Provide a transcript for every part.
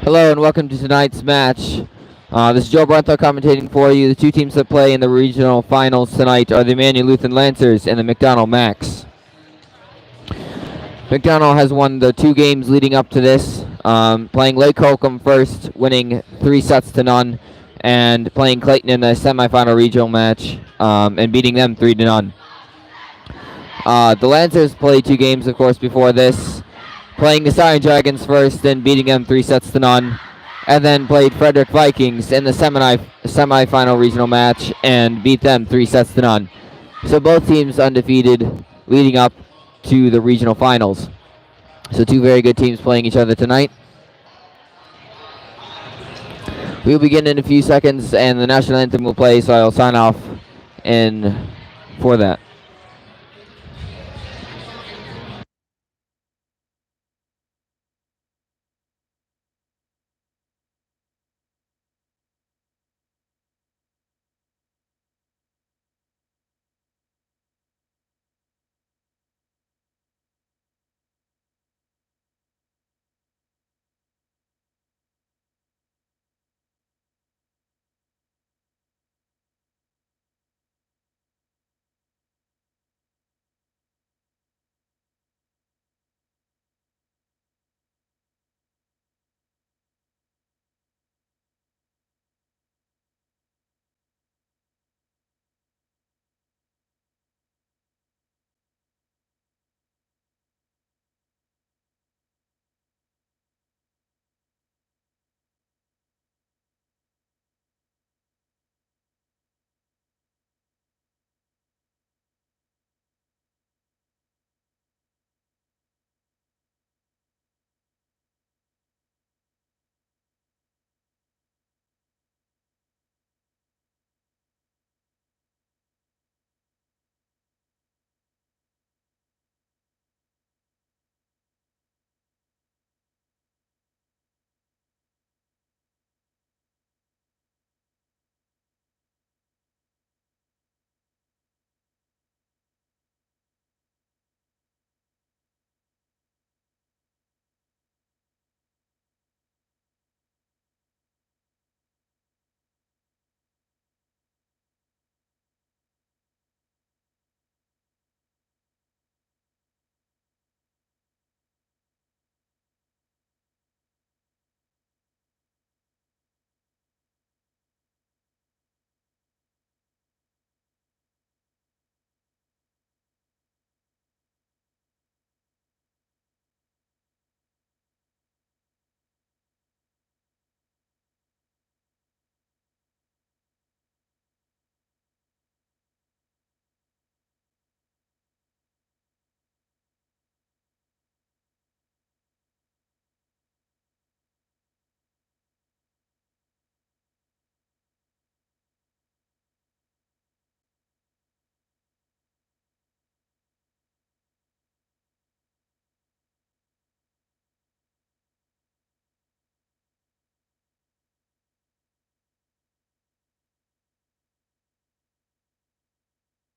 Hello and welcome to tonight's match. This is Joe Brunthal commentating for you. The two teams that play in the regional finals tonight are the Immanuel Lutheran Lancers and the Mcdonnell Max. Mcdonnell has won the two games leading up to this, playing Lake Holcomb first, winning 3-0, and playing Clayton in the semifinal regional match and beating them 3-0. The Lancers played two games, of course, before this, playing the Siren Dragons first, then beating them 3-0, and then played Frederick Vikings in the semifinal regional match and beat them 3-0. So both teams undefeated leading up to the regional finals. So two very good teams playing each other tonight. We'll begin in a few seconds and the national anthem will play, so I'll sign off for that.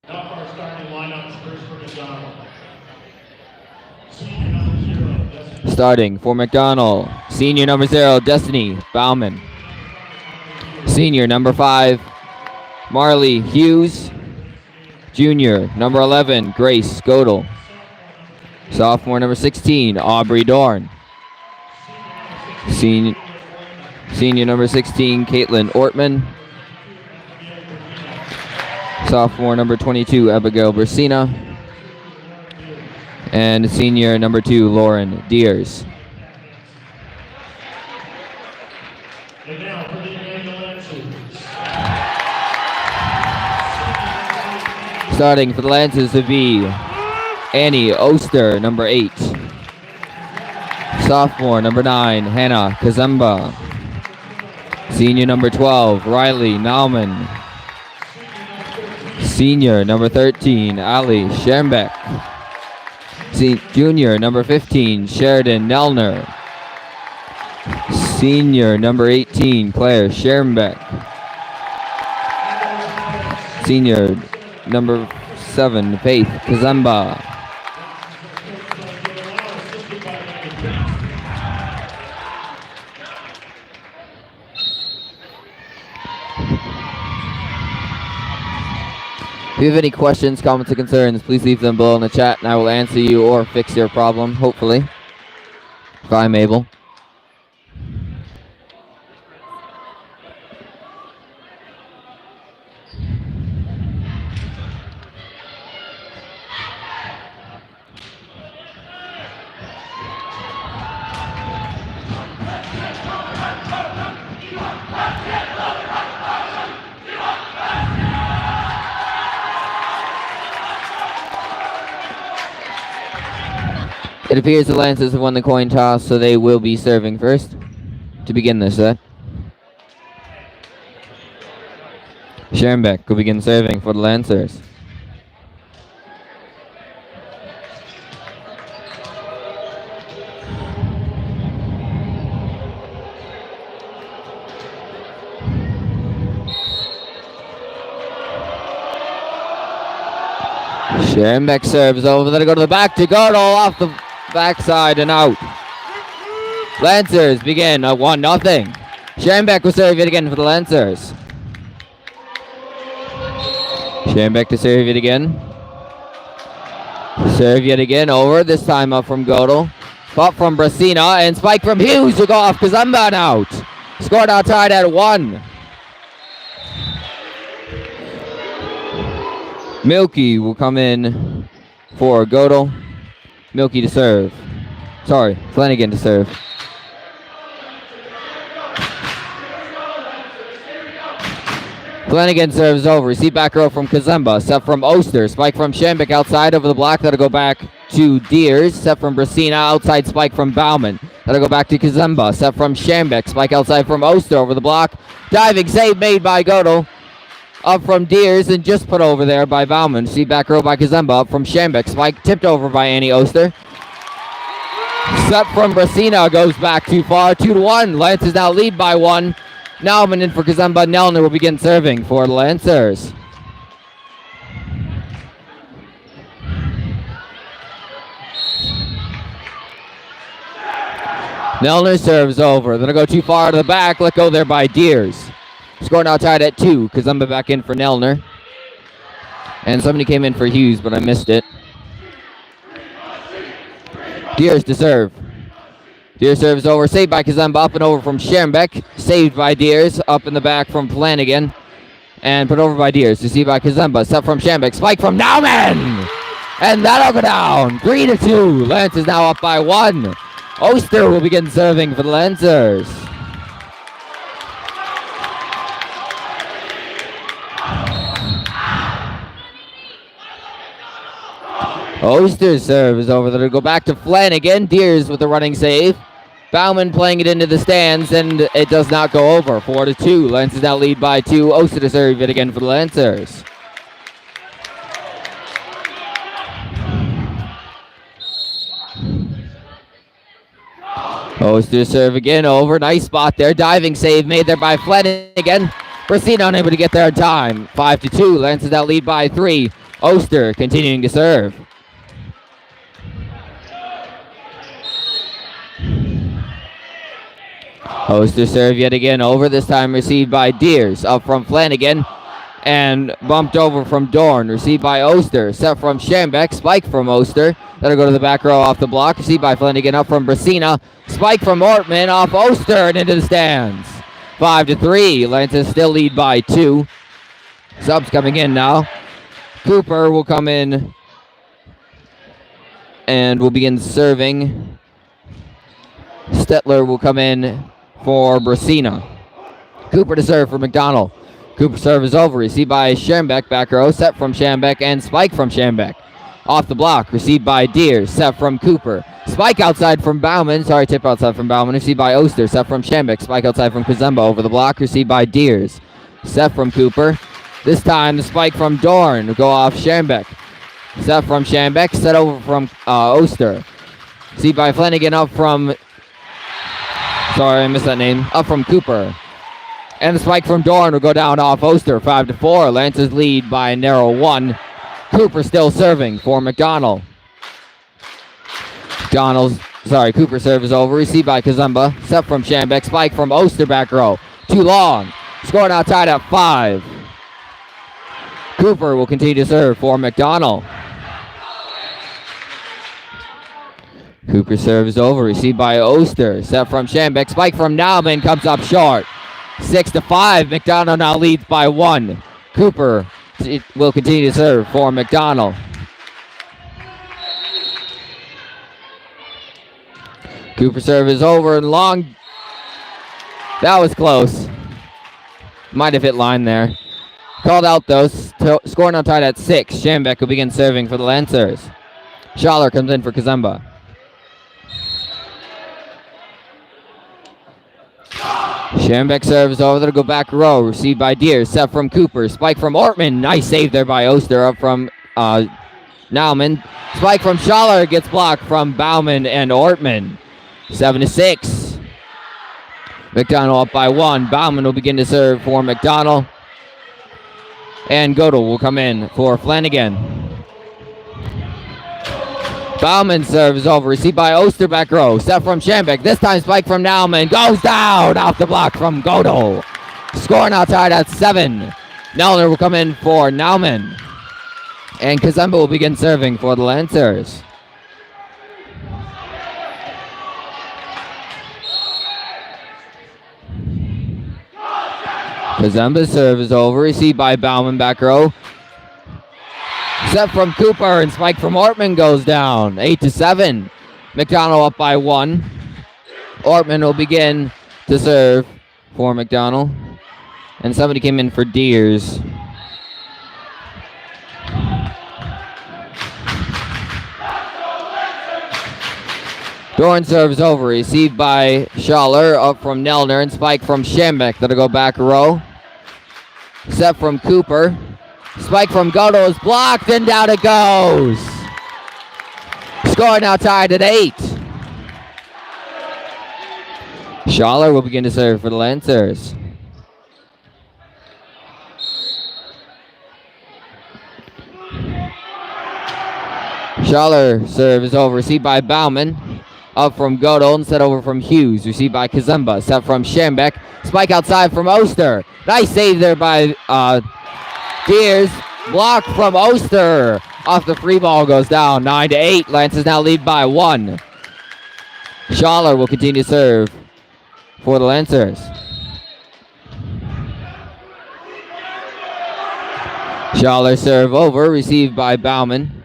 Now for our starting lineups, first for Mcdonnell. Starting for Mcdonnell, senior number 0, Destiny Bauman. Senior number 5, Marley Hughes. Junior number 11, Grace Godel. Sophomore number 16, Aubrey Dorn. Senior number 16, Caitlin Ortman. Sophomore number 22, Abigail Brasina. And senior number 2, Lauren Deers. Starting for the Lancers to be Annie Oster, number 8. Sophomore number 9, Hannah Kazemba. Senior number 12, Riley Nauman. Senior number 13, Ali Schermbeck. Junior number 15, Sheridan Nelner. Senior number 18, Claire Schermbeck. Senior number 7, Faith Kazemba. If you have any questions, comments, or concerns, please leave them below in the chat, and I will answer you or fix your problem, hopefully, if I'm able. It appears the Lancers have won the coin toss, so they will be serving first to begin this set. Schoenbeck will begin serving for the Lancers. Schoenbeck serves over, then go to the back to Girdle off the backside and out. Lancers begin at 1-0. Schoenbeck will serve it again for the Lancers. Schoenbeck to serve it again. Serve yet again over, this time up from Girdle. Pop from Brasina and spike from Hughes will go off Kazumba and out. Score now tied at 1. Milky will come in for Girdle. Milky to serve. Sorry, Flanagan to serve. Flanagan serves over. Receive back row from Kazemba. Set from Oster. Spike from Schoenbeck outside over the block. That'll go back to Deers. Set from Brasina. Outside spike from Bauman. That'll go back to Kazemba. Set from Schoenbeck. Spike outside from Oster over the block. Diving save made by Girdle. Up from Deers and just put over there by Bauman. See back row by Kazemba. Up from Schoenbeck. Spike tipped over by Annie Oster. Set from Brasina goes back too far. 2-1. Lancers now lead by 1. Nauman in for Kazemba. Nelner will begin serving for the Lancers. Nelner serves over. Then it'll go too far to the back. Let go there by Deers. Score now tied at 2. Kazemba back in for Nelner. And somebody came in for Hughes, but I missed it. Deers to serve. Deers serves over. Saved by Kazemba. Up and over from Schoenbeck. Saved by Deers. Up in the back from Flanagan. And put over by Deers. Received by Kazemba. Set from Schoenbeck. Spike from Nauman! And that'll go down. 3-2. Lance is now up by 1. Oster will begin serving for the Lancers. Oster's serve is over. That'll go back to Flanagan. Deers with a running save. Bauman playing it into the stands, and it does not go over. 4-2. Lancers now lead by 2. Oster to serve it again for the Lancers. Oster serve again over. Nice spot there. Diving save made there by Flanagan. Brasina unable to get there in time. 5-2. Lancers now lead by 3. Oster continuing to serve. Oster serve yet again over, this time received by Deers. Up from Flanagan and bumped over from Dorn. Received by Oster. Set from Schoenbeck. Spike from Oster. That'll go to the back row off the block. Received by Flanagan. Up from Brasina. Spike from Ortman off Oster and into the stands. 5-3. Lancers still lead by 2. Subs coming in now. Cooper will come in and will begin serving. Stetler will come in for Brasina. Cooper to serve for Mcdonnell. Cooper serve is over. Received by Schoenbeck. Back row. Set from Schoenbeck and spike from Schoenbeck. Off the block. Received by Deers. Set from Cooper. Spike outside from Bauman. Sorry, tip outside from Bauman. Received by Oster. Set from Schoenbeck. Spike outside from Kazemba over the block. Received by Deers. Set from Cooper. This time the spike from Dorn will go off Schoenbeck. Set from Schoenbeck. Set over from Oster. Received by Flanagan up from... Sorry, I missed that name. Up from Cooper. And the spike from Dorn will go down off Oster. 5-4. Lancers lead by a narrow 1. Cooper still serving for Mcdonnell. Cooper serve is over. Received by Kazemba. Set from Schoenbeck. Spike from Oster back row. Too long. Score now tied at 5. Cooper will continue to serve for Mcdonnell. Cooper serves over, received by Oster. Set from Schambeck, spike from Nauman, comes up short. 6-5, Mcdonnell now leads by 1. Cooper will continue to serve for Mcdonnell. Cooper serve is over and long. That was close. Might have hit line there. Called out though, score now tied at 6. Schambeck will begin serving for the Lancers. Schaller comes in for Kazemba. Schambeck serves over, that'll go back row, received by Deere, set from Cooper, spike from Ortman, nice save there by Oster, up from Nauman, spike from Schaller, gets blocked from Bauman and Ortman, 7-6. Mcdonnell up by 1, Bauman will begin to serve for Mcdonnell, and Godel will come in for Flanagan. Bauman serves over, received by Oster, back row, set from Schambeck, this time spike from Nauman, goes down, off the block from Godel. Score now tied at 7. Nellner will come in for Nauman, and Kazemba will begin serving for the Lancers. Kazemba's serve is over, received by Bauman, back row. Set from Cooper and spike from Ortman goes down. 8-7. Mcdonnell up by 1. Ortman will begin to serve for Mcdonnell. And somebody came in for Deers. Dorn serves over, received by Schaller, up from Nellner, and spike from Schambeck. That'll go back row. Set from Cooper. Spike from Godel is blocked, and down it goes. Score now tied at 8. Schaller will begin to serve for the Lancers. Schaller serve is over, received by Bauman. Up from Godel and set over from Hughes. Received by Kazemba. Set from Schambeck. Spike outside from Oster. Nice save there by Deers. Blocked from Oster. Off the free ball goes down. 9-8. Lancers now lead by 1. Schaller will continue to serve for the Lancers. Schaller serve over. Received by Bauman.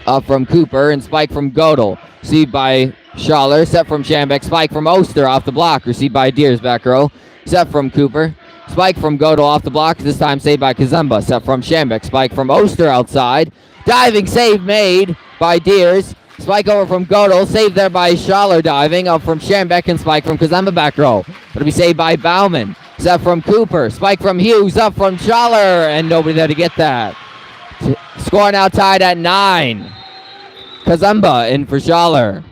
Up from Cooper and spike from Godel. Received by Schaller. Set from Schambeck. Spike from Oster off the block. Received by Deers back row. Set from Cooper. Spike from Godel off the block. This time saved by Kazemba. Set from Schambeck. Spike from Oster outside. Diving save made by Deers. Spike over from Godel. Saved there by Schaller diving. Up from Schambeck and spike from Kazemba back row. It'll be saved by Bauman. Set from Cooper. Spike from Hughes. Up from Schaller. And nobody there to get that. Score now tied at 9. Kazemba in for Schaller.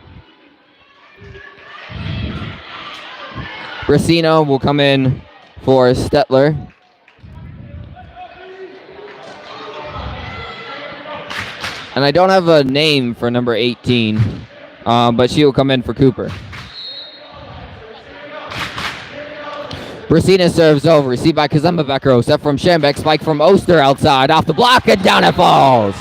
Brasino will come in for Stetler. And I don't have a name for number 18, but she will come in for Cooper. Brasina serves over, received by Kazemba back row, set from Schambeck, spike from Oster outside, off the block and down it falls.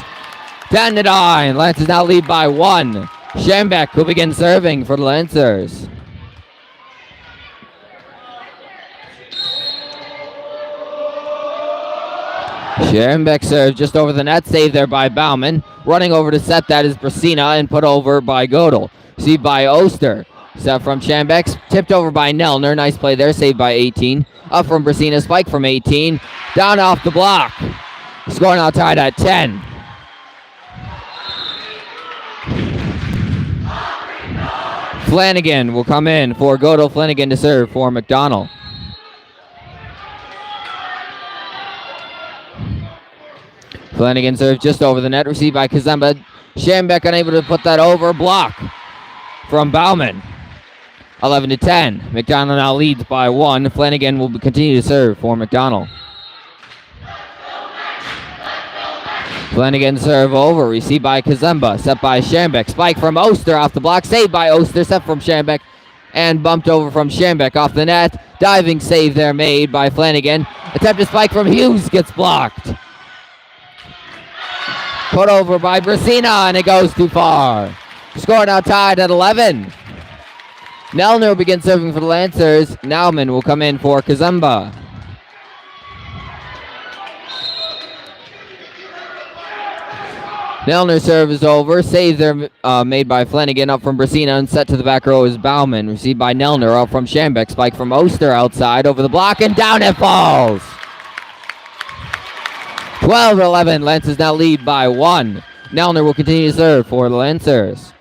10-9, Lancers now lead by 1. Schambeck will begin serving for the Lancers. Schambeck serve just over the net, saved there by Bauman. Running over to set that is Brasina and put over by Godel. Received by Oster. Set from Schambeck, tipped over by Nellner. Nice play there, saved by 18. Up from Brasina, spike from 18. Down off the block. Score now tied at 10. Flanagan will come in for Godel. Flanagan to serve for Mcdonnell. Flanagan serves just over the net, received by Kazemba. Schambeck unable to put that over. Block from Bauman. 11-10. Mcdonnell now leads by 1. Flanagan will continue to serve for Mcdonnell. Flanagan serve over, received by Kazemba, set by Schambeck. Spike from Oster off the block, saved by Oster, set from Schambeck, and bumped over from Schambeck off the net. Diving save there made by Flanagan. Attempted spike from Hughes gets blocked. Put over by Brasina, and it goes too far. Score now tied at 11. Nelner will begin serving for the Lancers. Nauman will come in for Kazumba. Nelner serve is over. Save there made by Flanagan up from Brasina and set to the back row is Bauman. Received by Nelner up from Schambeck. Spike from Oster outside over the block and down it falls. 12-11. Lancers now lead by 1. Nelner will continue to serve for the Lancers.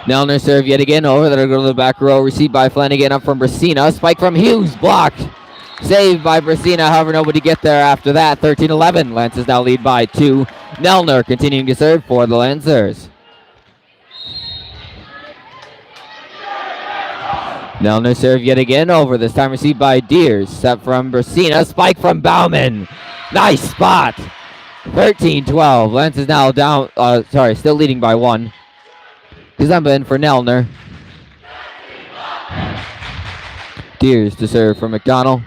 Nelner serve yet again over. That'll go to the back row. Received by Flanagan up from Brasina. Spike from Hughes. Blocked. Saved by Brasina. However, nobody get there after that. 13-11. Lancers now lead by 2. Nelner continuing to serve for the Lancers. Nelner serve yet again over. This time received by Deers. Set from Brasina. Spike from Bauman. Nice spot. 13-12. Lancers now down. Still leading by 1. Kazumba in for Nelner. Deers to serve for Mcdonnell.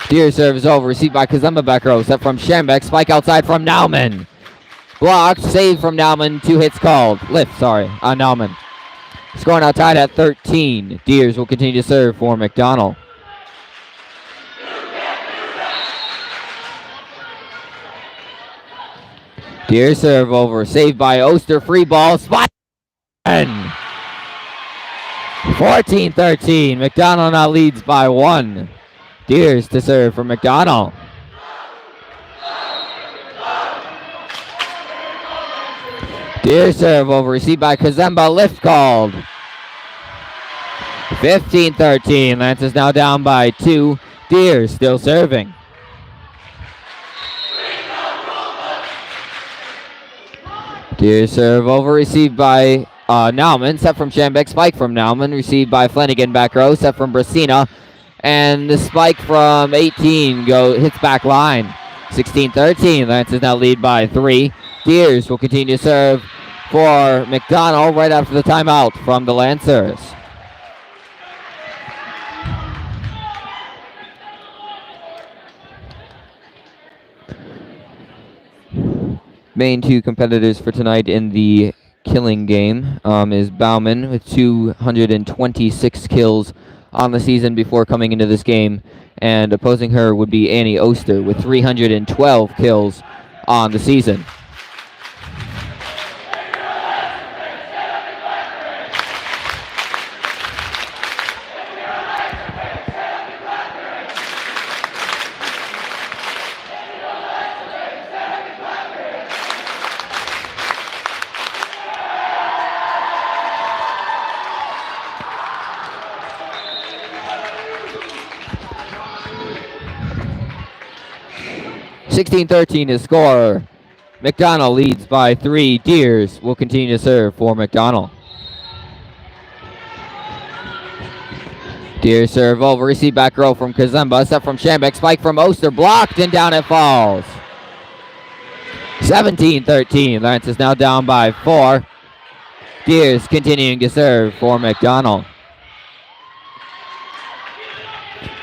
Deers serve is over. Received by Kazumba back row. Set from Schambeck. Spike outside from Nauman. Blocked. Save from Nauman. 2 hits called. Lift, on Nauman. Score now tied at 13. Deers will continue to serve for Mcdonnell. Deers serve over. Saved by Oster. Free ball. Spot. 14-13. McDonnell now leads by 1. Deers to serve for McDonnell. Deers serve over. Received by Kazemba. Lift called. 15-13. Lancers now down by 2. Deers still serving. Deers serve over. Received by Nauman. Set from Schambeck. Spike from Nauman. Received by Flanagan back row. Set from Brasina. And the spike from 18 hits back line. 16-13. Lancers now lead by 3. Deers will continue to serve for McDonnell right after the timeout from the Lancers. Main 2 competitors for tonight in the killing game is Bauman with 226 kills on the season before coming into this game, and opposing her would be Annie Oster with 312 kills on the season. (16-13) is score. McDonnell leads by 3. Deers will continue to serve for McDonnell. Deers serve over. Receive back row from Kazemba. Set from Schambeck. Spike from Oster. Blocked and down it falls. 17-13. Lancers now down by 4. Deers continuing to serve for McDonnell.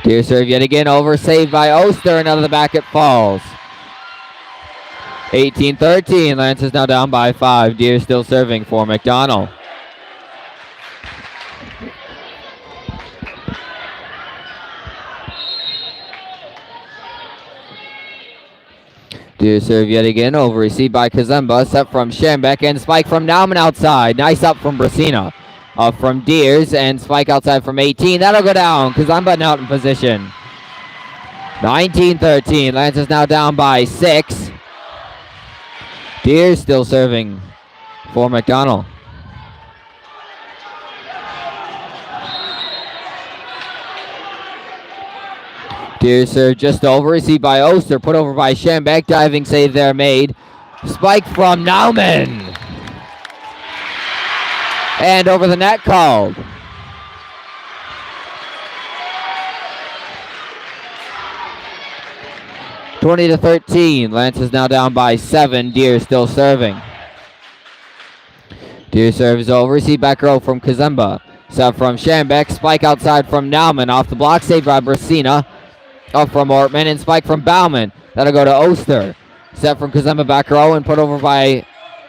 Deers serve yet again over. Saved by Oster, and out of the back it falls. 18-13. Lancers now down by 5. Deers still serving for McDonnell. Deers serve yet again over. Received by Kazemba. Set from Schambeck and spike from Nauman outside. Nice up from Brasina. Up from Deers and spike outside from 18. That'll go down. Kazemba out in position. 19-13. Lancers now down by 6. Deers still serving for McDonnell. Deers serve just over. Received by Oster. Put over by Schambeck. Diving save there made. Spike from Nauman. And over the net called. 20-13. Lance is now down by 7. Deer still serving. Deer serve is over. Receive back row from Kazemba. Set from Schambeck. Spike outside from Nauman. Off the block. Saved by Brasina. Up from Ortman. And spike from Bauman. That'll go to Oster. Set from Kazemba back row and put over by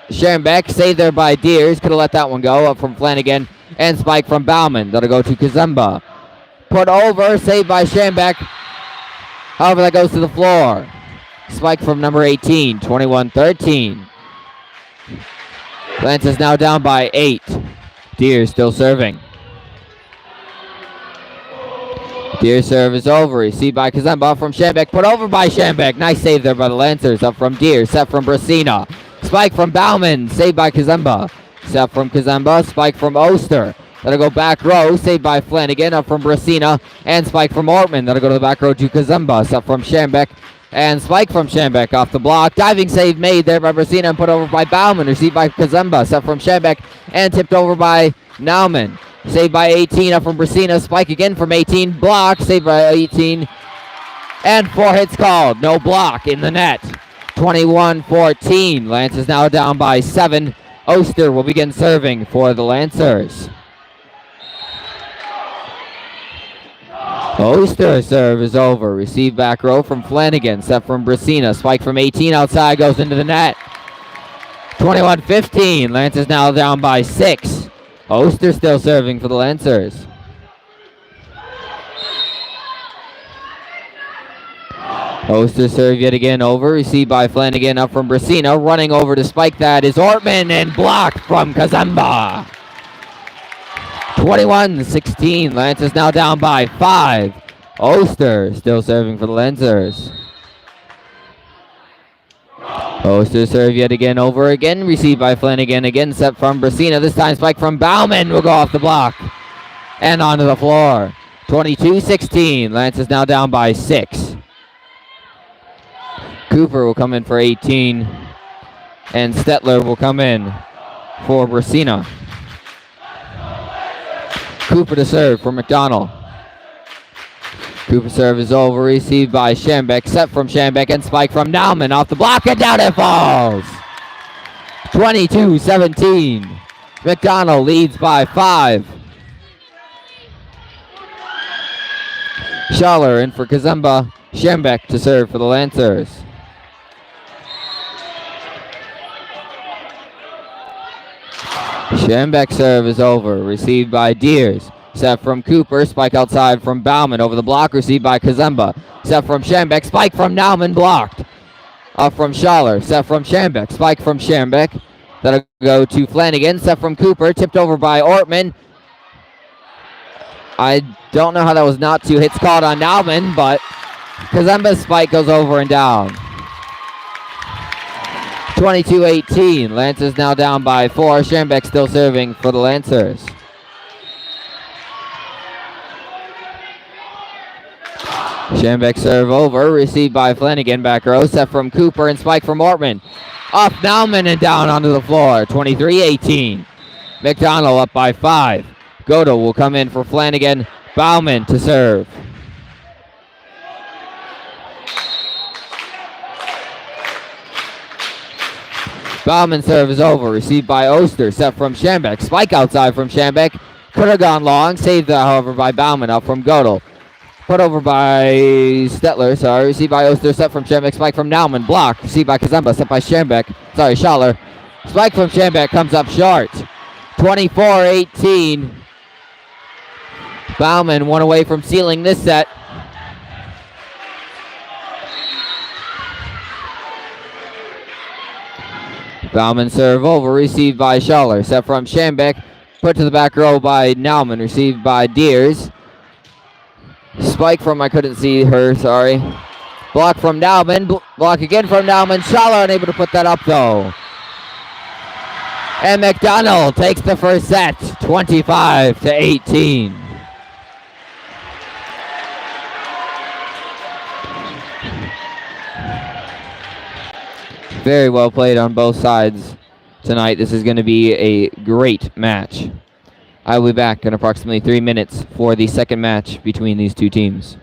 Schambeck. Saved there by Deers. Could have let that one go. Up from Flanagan. And spike from Bauman. That'll go to Kazemba. Put over. Saved by Schambeck. However, that goes to the floor. Spike from number 18. 21-13. Lance is now down by 8. Deer still serving. Deer serve is over. Received by Kazemba from Schambeck. Put over by Schambeck. Nice save there by the Lancers. Up from Deer. Set from Brasina. Spike from Bauman. Saved by Kazemba. Set from Kazemba. Spike from Oster. That'll go back row. Saved by Flanagan. Up from Brasina. And spike from Ortman. That'll go to the back row to Kazemba. Set from Schambeck. And spike from Schambeck off the block. Diving save made there by Brasina and put over by Bauman. Received by Kazemba. Set from Schambeck. And tipped over by Nauman. Saved by 18 up from Brasina. Spike again from 18. Block. Saved by 18. And 4 hits called. No block in the net. 21-14. Lance is now down by 7. Oster will begin serving for the Lancers. Oster serve is over. Receive back row from Flanagan. Set from Brasina. Spike from 18 outside. Goes into the net. 21-15. Lance is now down by 6. Oster still serving for the Lancers. Oster serve yet again over. Received by Flanagan up from Brasina. Running over to spike that is Ortman and blocked from Kazemba. 21-16. Lance is now down by 5. Oster still serving for the Lancers. Oster serve yet again over again. Received by Flanagan again. Set from Brasina. This time spike from Bauman will go off the block. And onto the floor. 22-16. Lance is now down by 6. Cooper will come in for 18. And Stetler will come in for Brasina. Cooper to serve for Mcdonnell. Cooper serve is over. Received by Schambeck. Set from Schambeck and spike from Nauman. Off the block and down it falls. 22-17. Mcdonnell leads by 5. Schaller in for Kazemba. Schambeck to serve for the Lancers. Schambeck serve is over. Received by Deers. Set from Cooper. Spike outside from Bauman. Over the block. Received by Kazemba. Set from Schambeck. Spike from Nauman. Blocked. Up from Schaller. Set from Schambeck. Spike from Schambeck. That'll go to Flanagan. Set from Cooper. Tipped over by Ortman. I don't know how that was not 2 hits called on Nauman, but Kazemba's spike goes over and down. 22-18. Lance is now down by 4. Schambeck still serving for the Lancers. Schambeck serve over. Received by Flanagan. Back row. Set from Cooper and spike from Ortman. Off Nauman and down onto the floor. 23-18. Mcdonnell up by 5. Godel will come in for Flanagan. Bauman to serve. Bauman serve is over. Received by Oster. Set from Schambeck. Spike outside from Schambeck. Could have gone long. Saved, however, by Bauman up from Godel. Put over by Stetler. Sorry. Received by Oster. Set from Schambeck. Spike from Nauman. Block. Received by Kazemba. Set by Schambeck. Sorry, Schaller. Spike from Schambeck comes up short. 24-18. Bauman one away from sealing this set. Bauman serve over. Received by Schaller. Set from Schambeck. Put to the back row by Nauman. Received by Deers. Spike from, I couldn't see her, sorry. Block from Nauman. Block again from Nauman. Schaller unable to put that up though. And Mcdonnell takes the first set. 25-18. Very well played on both sides tonight. This is going to be a great match. I will be back in approximately 3 minutes for the second match between these two teams.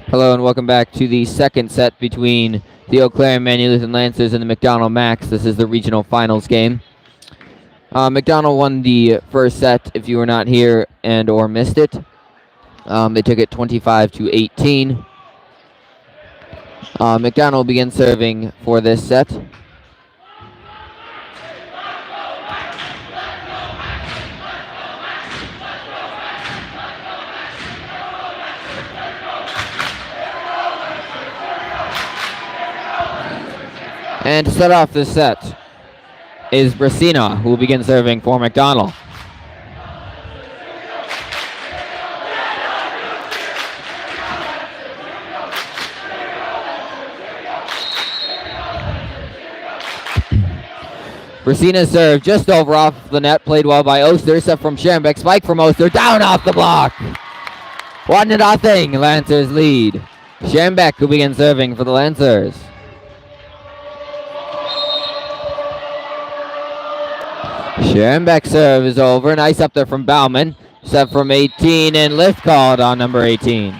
Hello and welcome back to the second set between the Eau Claire Immanuel Lutheran Lancers and the Mcdonnell Max. This is the regional finals game. Mcdonnell won the first set if you were not here and or missed it. They took it 25-18. Mcdonnell will begin serving for this set. And to start off this set is Brasina, who will begin serving for Mcdonnell. Brasina's serve just over off the net, played well by Oster, set from Schembeck, spike from Oster, down off the block. 1-0, Lancers lead. Schembeck will begin serving for the Lancers. Schembeck's serve is over. Nice up there from Bauman. Set from 18 and lift called on number 18.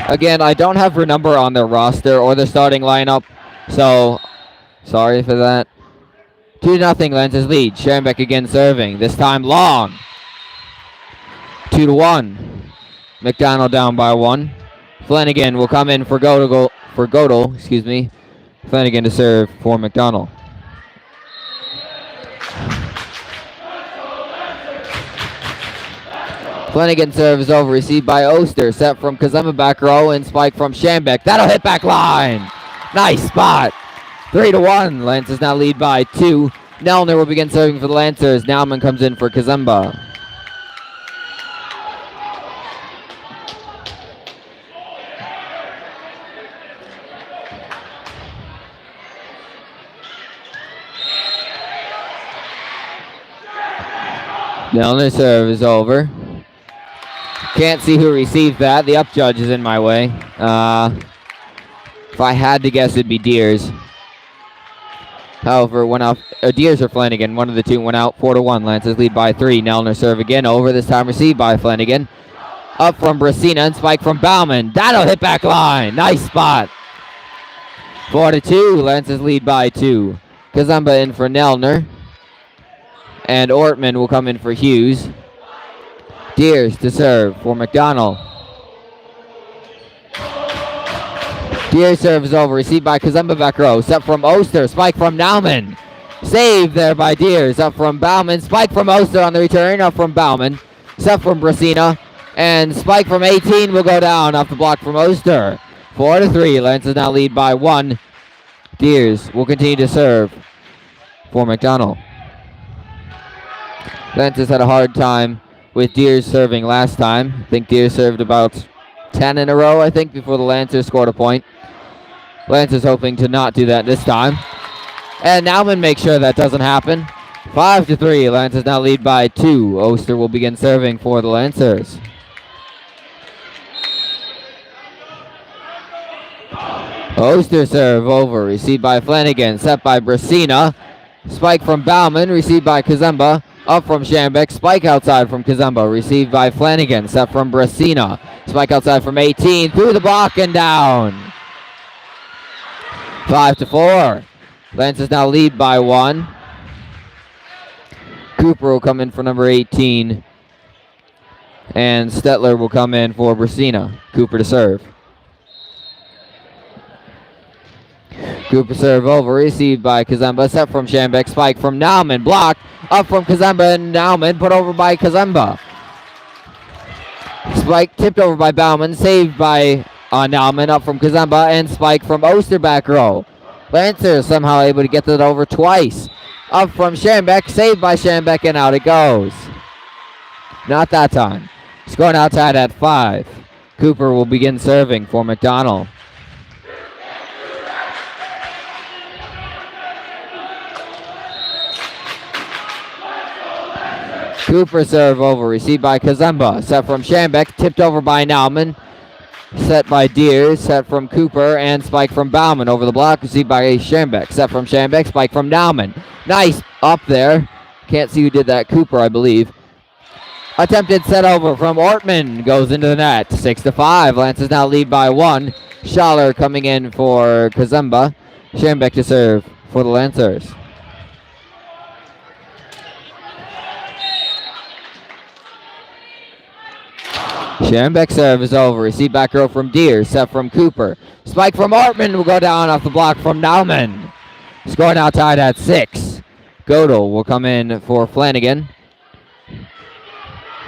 Again, I don't have her number on their roster or their starting lineup, so sorry for that. 2-0 Lancers lead. Schembeck again serving. This time long. 2-1. Mcdonnell down by 1. Flanagan will come in for Godel, excuse me. Flanagan to serve for Mcdonnell. Flanagan serves over, received by Oster, set from Kazema back row and spike from Schembeck. That'll hit back line. Nice spot. 3-1. Lancers now lead by 2. Nelner will begin serving for the Lancers. Nauman comes in for Kazemba. Nelner's serve is over. Can't see who received that. The up judge is in my way. If I had to guess, it'd be Deers. However, went off. Deers or Flanagan. One of the two went out. 4-1. Lancers lead by 3. Nelner serve again. Over, this time received by Flanagan. Up from Brasina and spike from Bauman. That'll hit back line. Nice spot. 4-2. Lancers lead by 2. Kazemba in for Nelner. And Ortman will come in for Hughes. Deers to serve for Mcdonnell. Deers serves over, received by Kazemba back row. Set from Oster, spike from Nauman. Save there by Deers, up from Bauman. Spike from Oster on the return, up from Bauman. Set from Brasina. And spike from 18 will go down off the block from Oster. 4-3, Lancers now lead by 1. Deers will continue to serve for Mcdonnell. Lancers had a hard time with Deers serving last time. I think Deers served about 10 in a row, I think, before the Lancers scored a point. Lancers hoping to not do that this time. And Nauman makes sure that doesn't happen. 5-3, Lancers now lead by 2. Oster will begin serving for the Lancers. Oster serve over, received by Flanagan, set by Brasina. Spike from Bauman, received by Kazemba. Up from Schembeck, spike outside from Kazemba, received by Flanagan, set from Brasina. Spike outside from 18, through the block and down. 5-4. Lancers now lead by 1. Cooper will come in for number 18. And Stetler will come in for Brasina. Cooper to serve. Cooper serve over, received by Kazemba, set from Schembeck, spike from Nauman, blocked. Up from Kazemba and Nauman, put over by Kazemba. Spike tipped over by Bauman, saved by Nauman, up from Kazemba, and spike from Oster back row. Lancers somehow able to get that over twice. Up from Schembeck, saved by Schembeck, and out it goes. Not that time. Score now tied at 5. Cooper will begin serving for Mcdonnell. Cooper serve over, received by Kazemba. Set from Schembeck, tipped over by Nauman. Set by Deers, set from Cooper, and spike from Bauman over the block, received by Schembeck. Set from Schembeck, spike from Nauman. Nice up there. Can't see who did that. Cooper, I believe. Attempted set over from Ortman goes into the net. 6-5. Lancers now lead by 1. Schaller coming in for Kazemba. Schambek to serve for the Lancers. Schambek serve is over. Receive back row from Deere. Set from Cooper. Spike from Ortman will go down off the block from Nauman. Score now tied at 6. Godel will come in for Flanagan.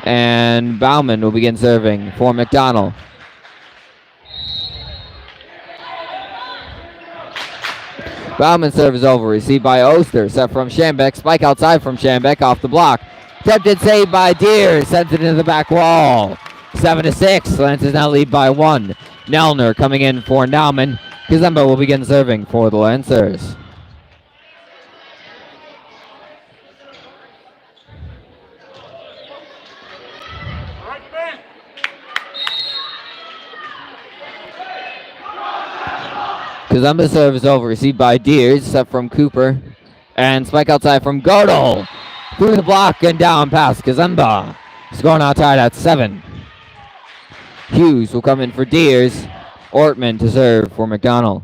And Bauman will begin serving for Mcdonnell. Bauman's serve is over. Received by Oster. Set from Schambek. Spike outside from Schambek off the block. Attempted save by Deere. Sends it into the back wall. 7-6. Lancers now lead by 1. Nelner coming in for Nauman. Kazemba will begin serving for the Lancers. Kazemba's serve is over. Received by Deers. Set from Cooper. And spike outside from Godel. Through the block and down past Kazemba. Score now tied at 7. Hughes will come in for Deers. Ortman to serve for Mcdonnell.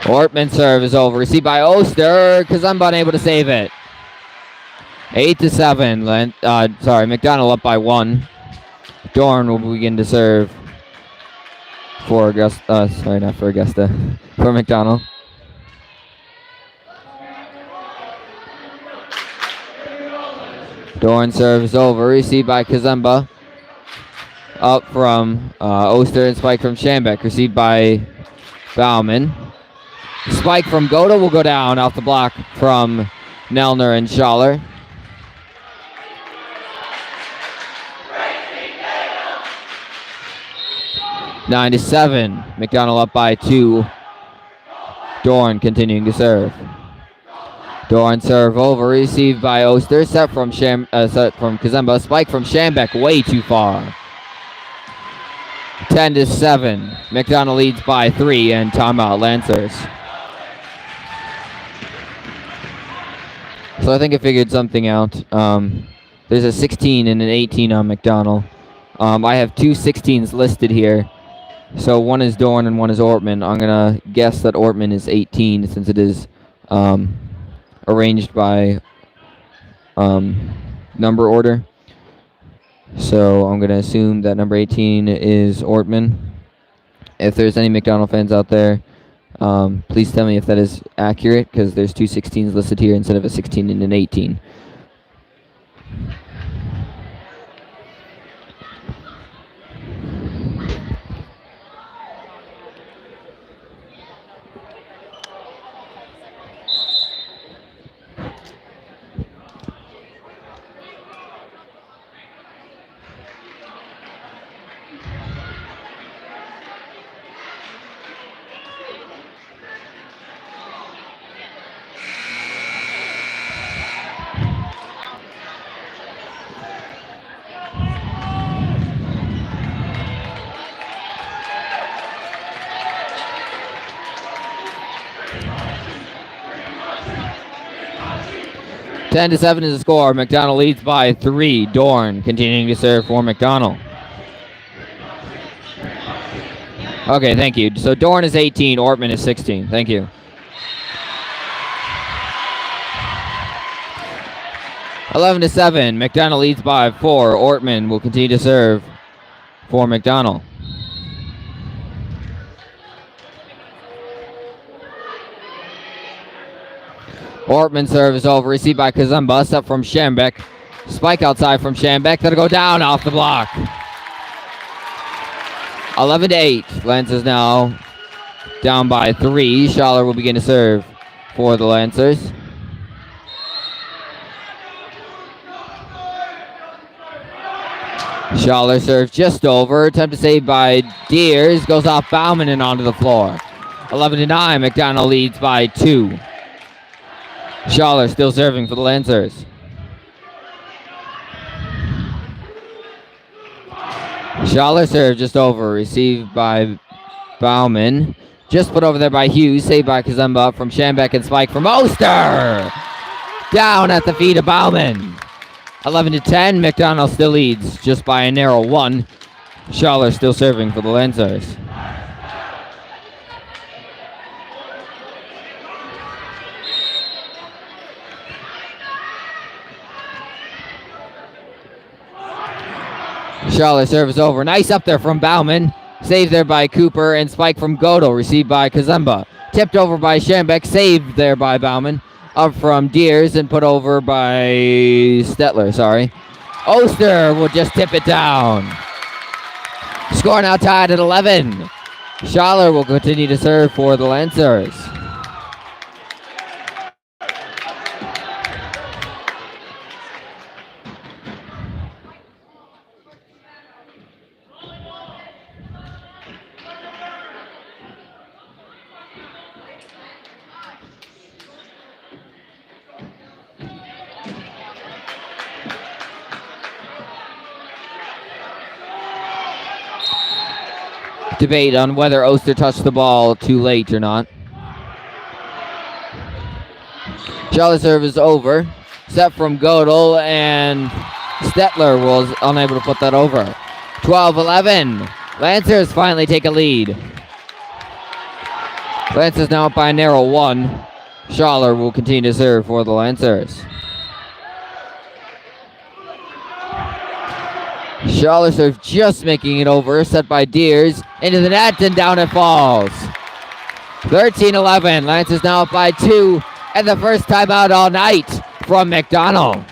Ortman's serve is over. Received by Oster. Kazemba unable to save it. 8-7. Mcdonnell up by 1. Dorn will begin to serve for Augusta. Not for Augusta. For Mcdonnell. Dorn serves over. Received by Kazemba. Up from Oster and spike from Schambek. Received by Bauman. Spike from Goda will go down off the block from Nelner and Schaller. Nine to 7. Mcdonnell up by 2. Dorn continuing to serve. Dorn serve over, received by Oster. Set from Kazemba. Spike from Schambek, way too far. 10 to 7. Mcdonnell leads by 3 and timeout Lancers. So I think I figured something out. There's a 16 and an 18 on Mcdonnell. I have 2 16s listed here. So one is Dorn and one is Ortman. I'm going to guess that Ortman is 18 since it is arranged by number order. So I'm going to assume that number 18 is Ortman. If there's any Mcdonnell fans out there, please tell me if that is accurate, because there's 2 16s listed here instead of a 16 and an 18. Ten to 7 is the score. Mcdonnell leads by 3. Dorn continuing to serve for Mcdonnell. Okay, thank you. So Dorn is 18, Ortman is 16. Thank you. $11 to 7. Mcdonnell leads by 4. Ortman will continue to serve for Mcdonnell. Ortman serve is over. Received by Kazemba. Up from Schambek. Spike outside from Schambek. That'll go down off the block. 11 to 8. Lancers now down by 3. Schaller will begin to serve for the Lancers. Schaller serves just over. Attempt to save by Deers. Goes off Bauman and onto the floor. 11 to 9. Mcdonnell leads by 2. Schaller still serving for the Schaller serve just over. Received by Bauman. Just put over there by Hughes. Saved by Kazumba from Schambeck and spike from Oster. Down at the feet of Bauman. 11-10. Mcdonnell still leads just by a narrow one. Schaller still serving for the Lancers. Schaller serves over. Nice up there from Bauman. Saved there by Cooper and spike from Godel. Received by Kazumba. Tipped over by Schambeck. Saved there by Bauman. Up from Deers and put over by Stetler, sorry. Oster will just tip it down. Score now tied at 11. Schaller will continue to serve for the Lancers. Debate on whether Oster touched the ball too late or not. Schaller serve is over. Set from Godel, and Stetler was unable to put that over. 12-11. Lancers finally take a lead. Lancers now up by a narrow one. Schaller will continue to serve for the Lancers. Schaller serve just making it over, set by Deers, into the net and down it falls. 13-11, Lancers now up by 2, and the first timeout all night from Mcdonnell.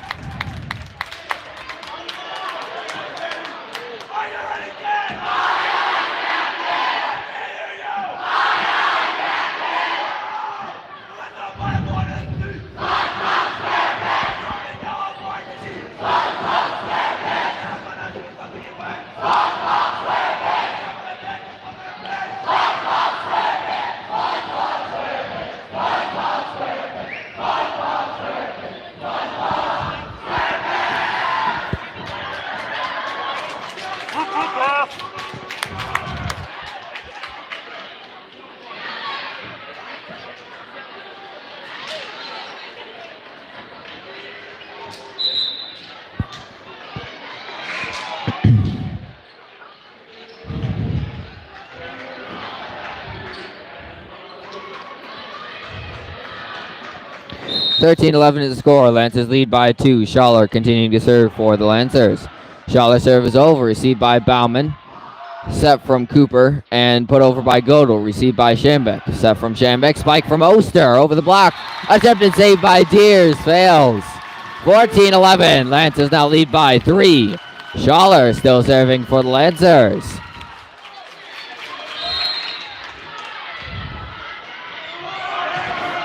(13-11) is the score. Lancers lead by 2. Schaller continuing to serve for the Lancers. Schaller serve is over. Received by Bauman. Set from Cooper and put over by Godel. Received by Schambeck. Set from Schambeck. Spike from Oster over the block. Attempted save by Deers. Fails. 14-11. Lancers now lead by 3. Schaller still serving for the Lancers.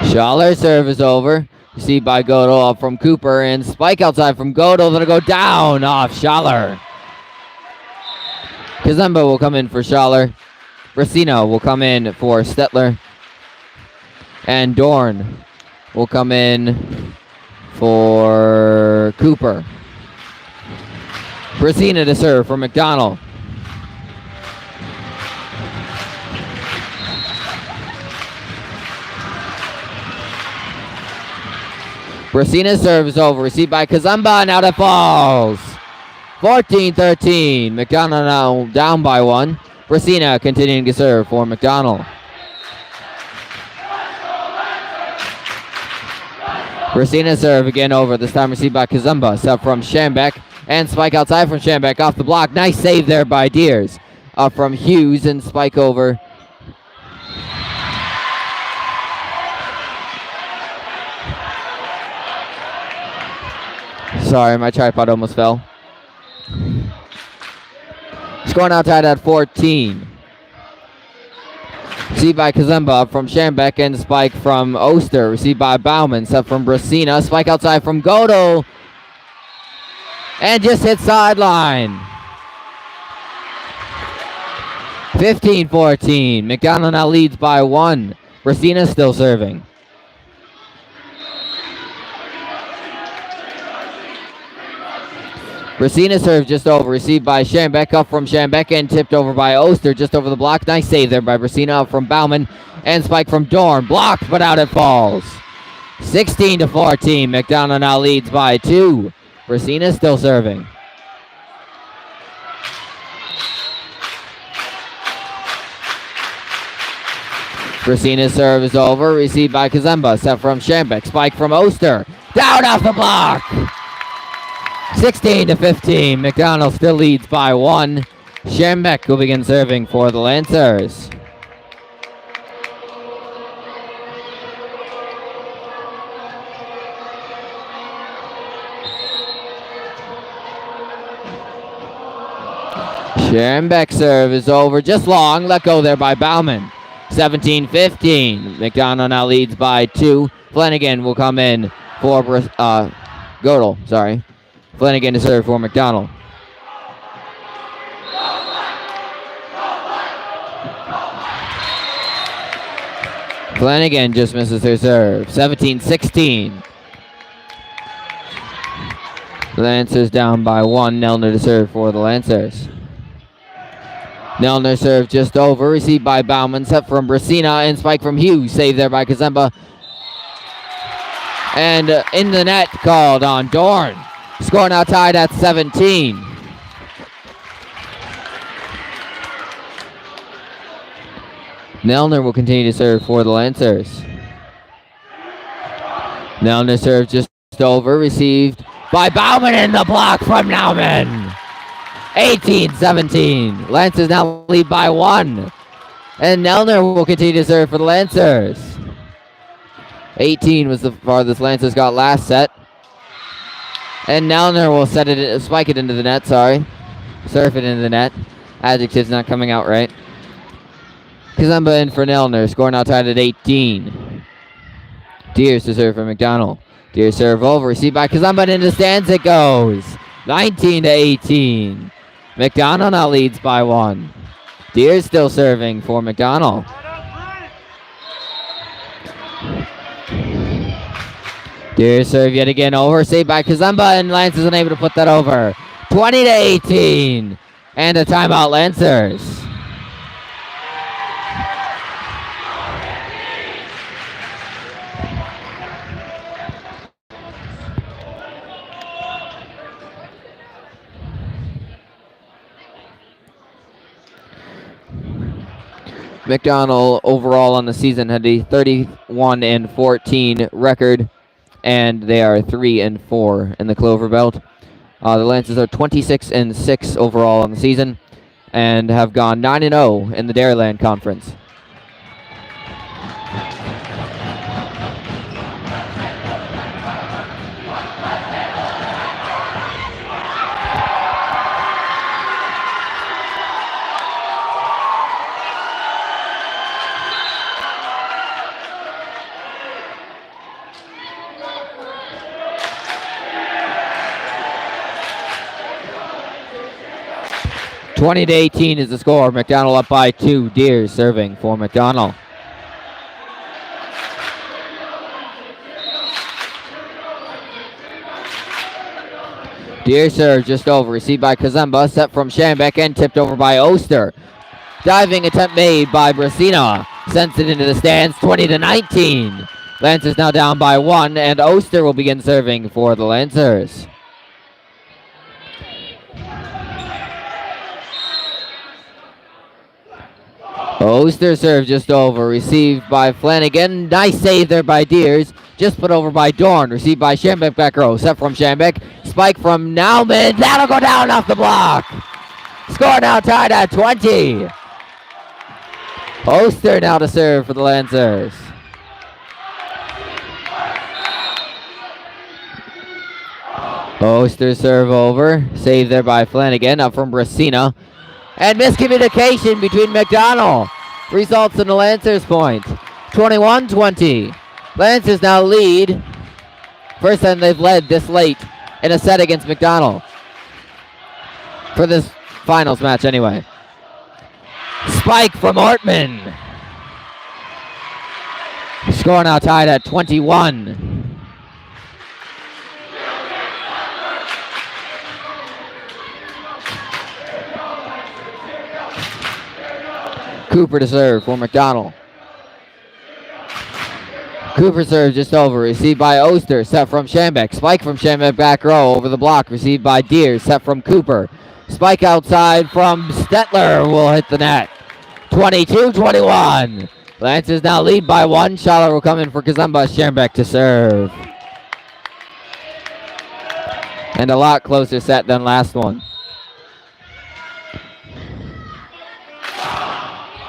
Schaller serve is over. Received by Godel up from Cooper and spike outside from Godel. That'll go down off Schaller. Kazumba will come in for Schaller. Brasino will come in for Stetler. And Dorn will come in for Cooper. Brasina to serve for Mcdonnell. Brasina serves over. Received by Kazumba, and out it falls. 14-13. McDonnell now down by 1. Brasina continuing to serve for McDonnell. Brasina serve again over. This time received by Kazumba. Set from Schambeck. And spike outside from Schambeck off the block. Nice save there by Deers. Up from Hughes and spike over. Sorry, my tripod almost fell. Score now tied at 14. Received by Kazumba from Schambeck and spike from Oster. Received by Bauman. Set from Brasina. Spike outside from Godel. And just hit sideline. 15-14. McDonnell now leads by 1. Brasina still serving. Brasina serve just over, received by Schambeck, up from Schambeck and tipped over by Oster, just over the block. Nice save there by Brasina, up from Bauman, and spike from Dorn. Blocked, but out it falls. 16-14, McDonell now leads by 2. Brasina still serving. Brasina's serve is over, received by Kazemba, set from Schambeck, spike from Oster, down off the block! 16-15, McDonell still leads by 1. Schambeck will begin serving for the Lancers. Schambeck serve is over, just long, let go there by Bauman. 17-15, McDonell now leads by 2. Flanagan will come in for Godel, sorry. Flanagan to serve for McDonell. Flanagan just misses her serve. 17-16. Lancers down by 1. Nelner to serve for the Lancers. Nelner serve just over, received by Bauman, set from Brasina, and spike from Hughes, saved there by Kazemba. And in the net, called on Dorn. Score now tied at 17. Nelner will continue to serve for the Lancers. Nelner serve just over, received by Bauman in the block from Nauman. 18-17. Lancers now lead by 1. And Nelner will continue to serve for the Lancers. 18 was the farthest Lancers got last set. And Nelner will spike it into the net, sorry. Surf it into the net. Adjective's not coming out right. Kazemba in for Nelner. Score now tied at 18. Deers to serve for McDonell. Deers serve over. Received by Kazemba and into stands it goes. 19-18. McDonell now leads by 1. Deers still serving for McDonell. Deers serve yet again over. Saved by Kazemba, and Lance is unable to put that over. 20-18. And a timeout, Lancers. McDonell overall on the season had a 31-14 record, and they are 3-4 in the Clover Belt. The Lancers are 26-6 overall on the season, and have gone 9-0 in the Dairyland Conference. (20-18) is the score. McDonell up by 2. Deers serving for McDonell. Deers serve just over. Received by Kazemba. Set from Schambeck and tipped over by Oster. Diving attempt made by Brasina. Sends it into the stands. 20-19. Lancers now down by 1, and Oster will begin serving for the Lancers. Oster serve just over, received by Flanagan. Nice save there by Deers. Just put over by Dorn. Received by Schambeck back row. Set from Schambeck. Spike from Nauman. That'll go down off the block. Score now tied at 20. Oster now to serve for the Lancers. Oster serve over. Save there by Flanagan. Up from Brasina. And miscommunication between McDonell results in the Lancers point. 21-20. Lancers now lead. First time they've led this late in a set against McDonell. For this finals match anyway. Spike from Ortman. Score now tied at 21. Cooper to serve for Mcdonnell. Cooper serves just over. Received by Oster. Set from Schambeck. Spike from Schambeck back row. Over the block. Received by Deere. Set from Cooper. Spike outside from Stetler. Will hit the net. 22-21. Lancers now lead by one. Schaller will come in for Kazumba. Schambeck to serve. And a lot closer set than last one.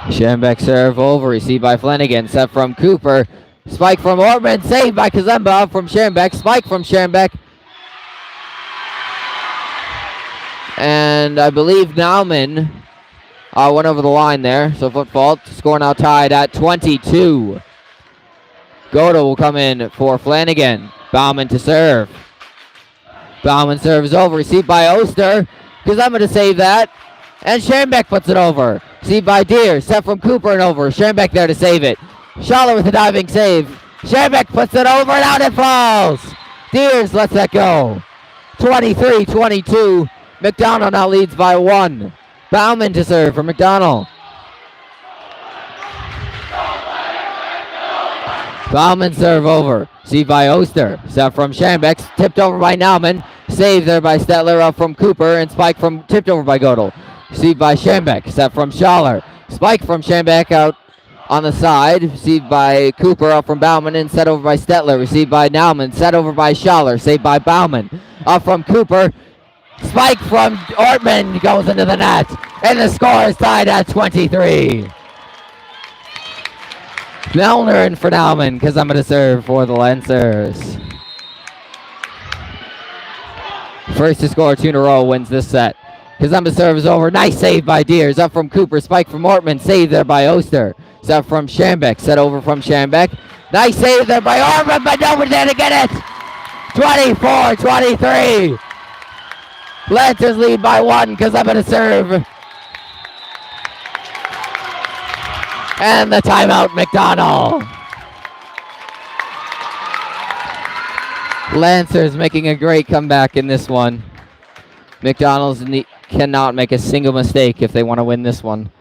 Schambeck serve over. Received by Flanagan. Set from Cooper. Spike from Ortman. Saved by Kazumba. Up from Schambeck. Spike from Schambeck. And I believe Nauman went over the line there. So foot fault. Score now tied at 22. Godo will come in for Flanagan. Bauman to serve. Bauman serves over. Received by Oster. Kazumba to save that. And Schambeck puts it over. Received by Deere. Set from Cooper and over. Schambeck there to save it. Schaller with a diving save. Schambeck puts it over and out it falls. Deers lets that go. 23-22. Mcdonnell now leads by one. Bauman to serve for Mcdonnell. Bauman serve over. Received by Oster. Set from Schambeck. Tipped over by Nauman. Saved there by Stetler up from Cooper. And Spike from tipped over by Godel. Received by Schambeck. Set from Schaller. Spike from Schambeck out on the side. Received by Cooper up from Bauman and set over by Stetler. Received by Nauman. Set over by Schaller. Saved by Bauman. Up from Cooper. Spike from Ortman goes into the net. And the score is tied at 23. Melner in for Nauman because I'm going to serve for the Lancers. First to score 2 in a row wins this set. Kazumba serves over. Nice save by Deers. Up from Cooper. Spike from Ortman. Save there by Oster. Set from Schambeck. Set over from Schambeck. Nice save there by Ortman, but nobody's there to get it. 24-23. Lancers lead by one. Kazumba to serve. And the timeout, Mcdonnell. Lancers making a great comeback in this one. McDonald's cannot make a single mistake if they want to win this one.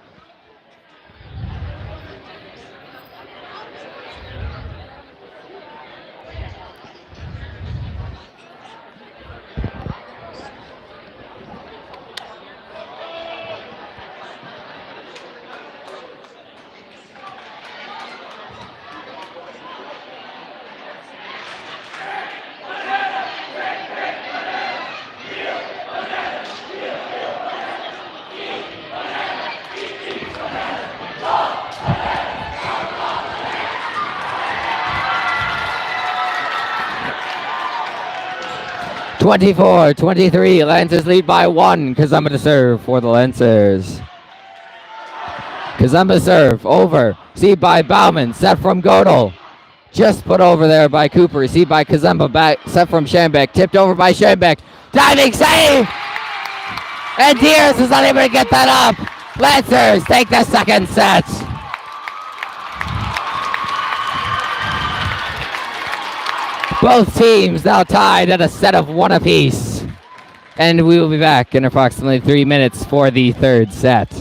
(24-23). Lancers lead by one. Kazumba to serve for the Lancers. Kazumba serve over. Received by Bauman. Set from Godel. Just put over there by Cooper. Received by Kazumba. Back. Set from Schambeck. Tipped over by Schambeck. Diving save! And Deers is not able to get that up. Lancers take the second set. Both teams now tied at a set of one apiece. And we will be back in approximately 3 minutes for the third set.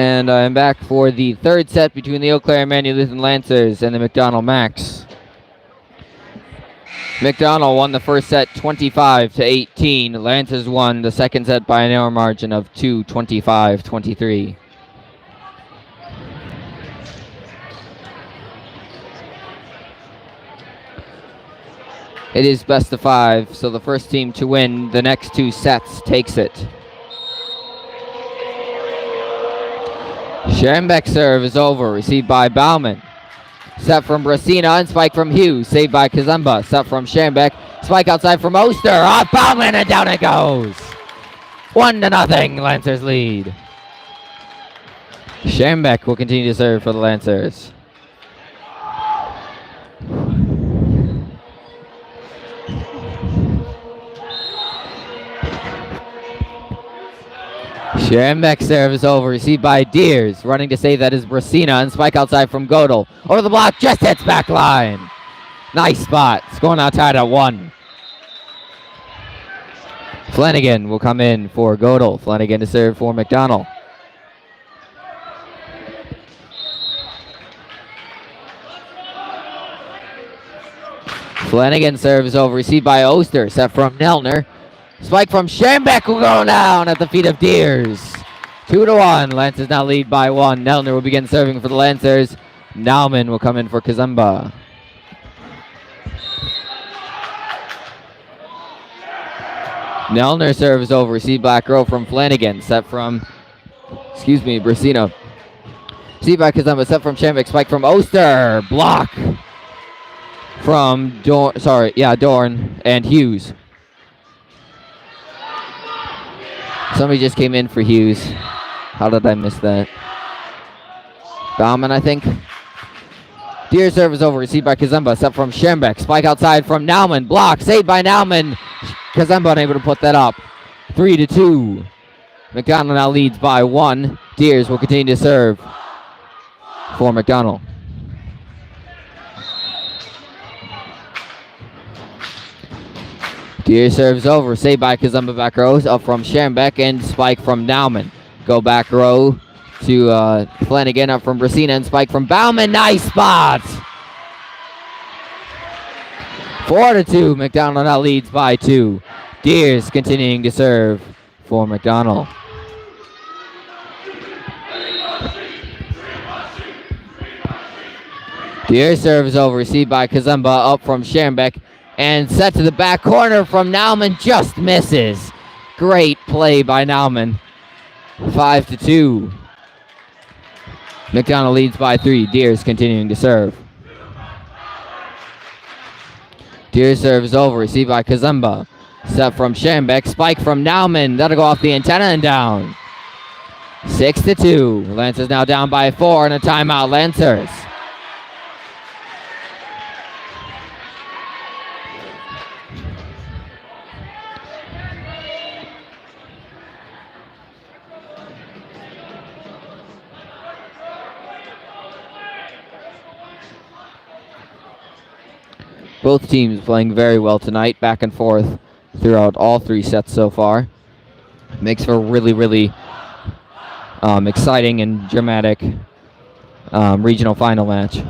And I'm back for the third set between the Eau Claire Immanuel Lutheran Lancers and the Mcdonnell Max. Mcdonnell won the first set 25-18. Lancers won the second set by a narrow margin of 25-23. It is best of 5, so the first team to win the next 2 sets takes it. Schoenbeck's serve is over, received by Bauman. Set from Brasina and spike from Hughes, saved by Kazumba. Set from Schoenbeck, spike outside from Oster. Off Bauman and down it goes. 1-0, Lancers lead. Schoenbeck will continue to serve for the Lancers. Schoenbeck's serve is over, received by Deers. Running to save that is Brasina, and spike outside from Godel. Over the block, just hits back line. Nice spot. Score now tied at 1. Flanagan will come in for Godel. Flanagan to serve for Mcdonnell. Flanagan serves over, received by Oster. Set from Nelner. Spike from Schoenbeck will go down at the feet of Deers. 2-1. Lancers now lead by 1. Nelner will begin serving for the Lancers. Nauman will come in for Kazumba. Nelner serves over, received back row from Flanagan. Set from, Brasino. Received by Kazumba, set from Schoenbeck. Spike from Oster. Block from Dorn and Hughes. Somebody just came in for Hughes. How did I miss that? Bauman, I think. Deer serve is over, received by Kazumba, set from Schoenbeck. Spike outside from Nauman. Block, saved by Nauman. Kazumba unable to put that up. 3-2. Mcdonnell now leads by 1. Deers will continue to serve for Mcdonnell. Deer serves over, saved by Kazumba back row, up from Schoenbeck, and spike from Nauman. Go back row to Flanagan, up from Brasina, and spike from Bauman. Nice spot! 4-2, Mcdonnell now leads by 2. Deers continuing to serve for Mcdonnell. Deer serves over, received by Kazumba, up from Schoenbeck, and set to the back corner from Nauman, just misses. Great play by Nauman. 5-2. Mcdonnell leads by 3. Deers continuing to serve. Deers serves over, received by Kazumba. Set from Schoenbeck, spike from Nauman. That'll go off the antenna and down. 6-2. Lancers now down by 4 and a timeout, Lancers. Both teams playing very well tonight, back and forth throughout all 3 sets so far. Makes for a really exciting and dramatic regional final match.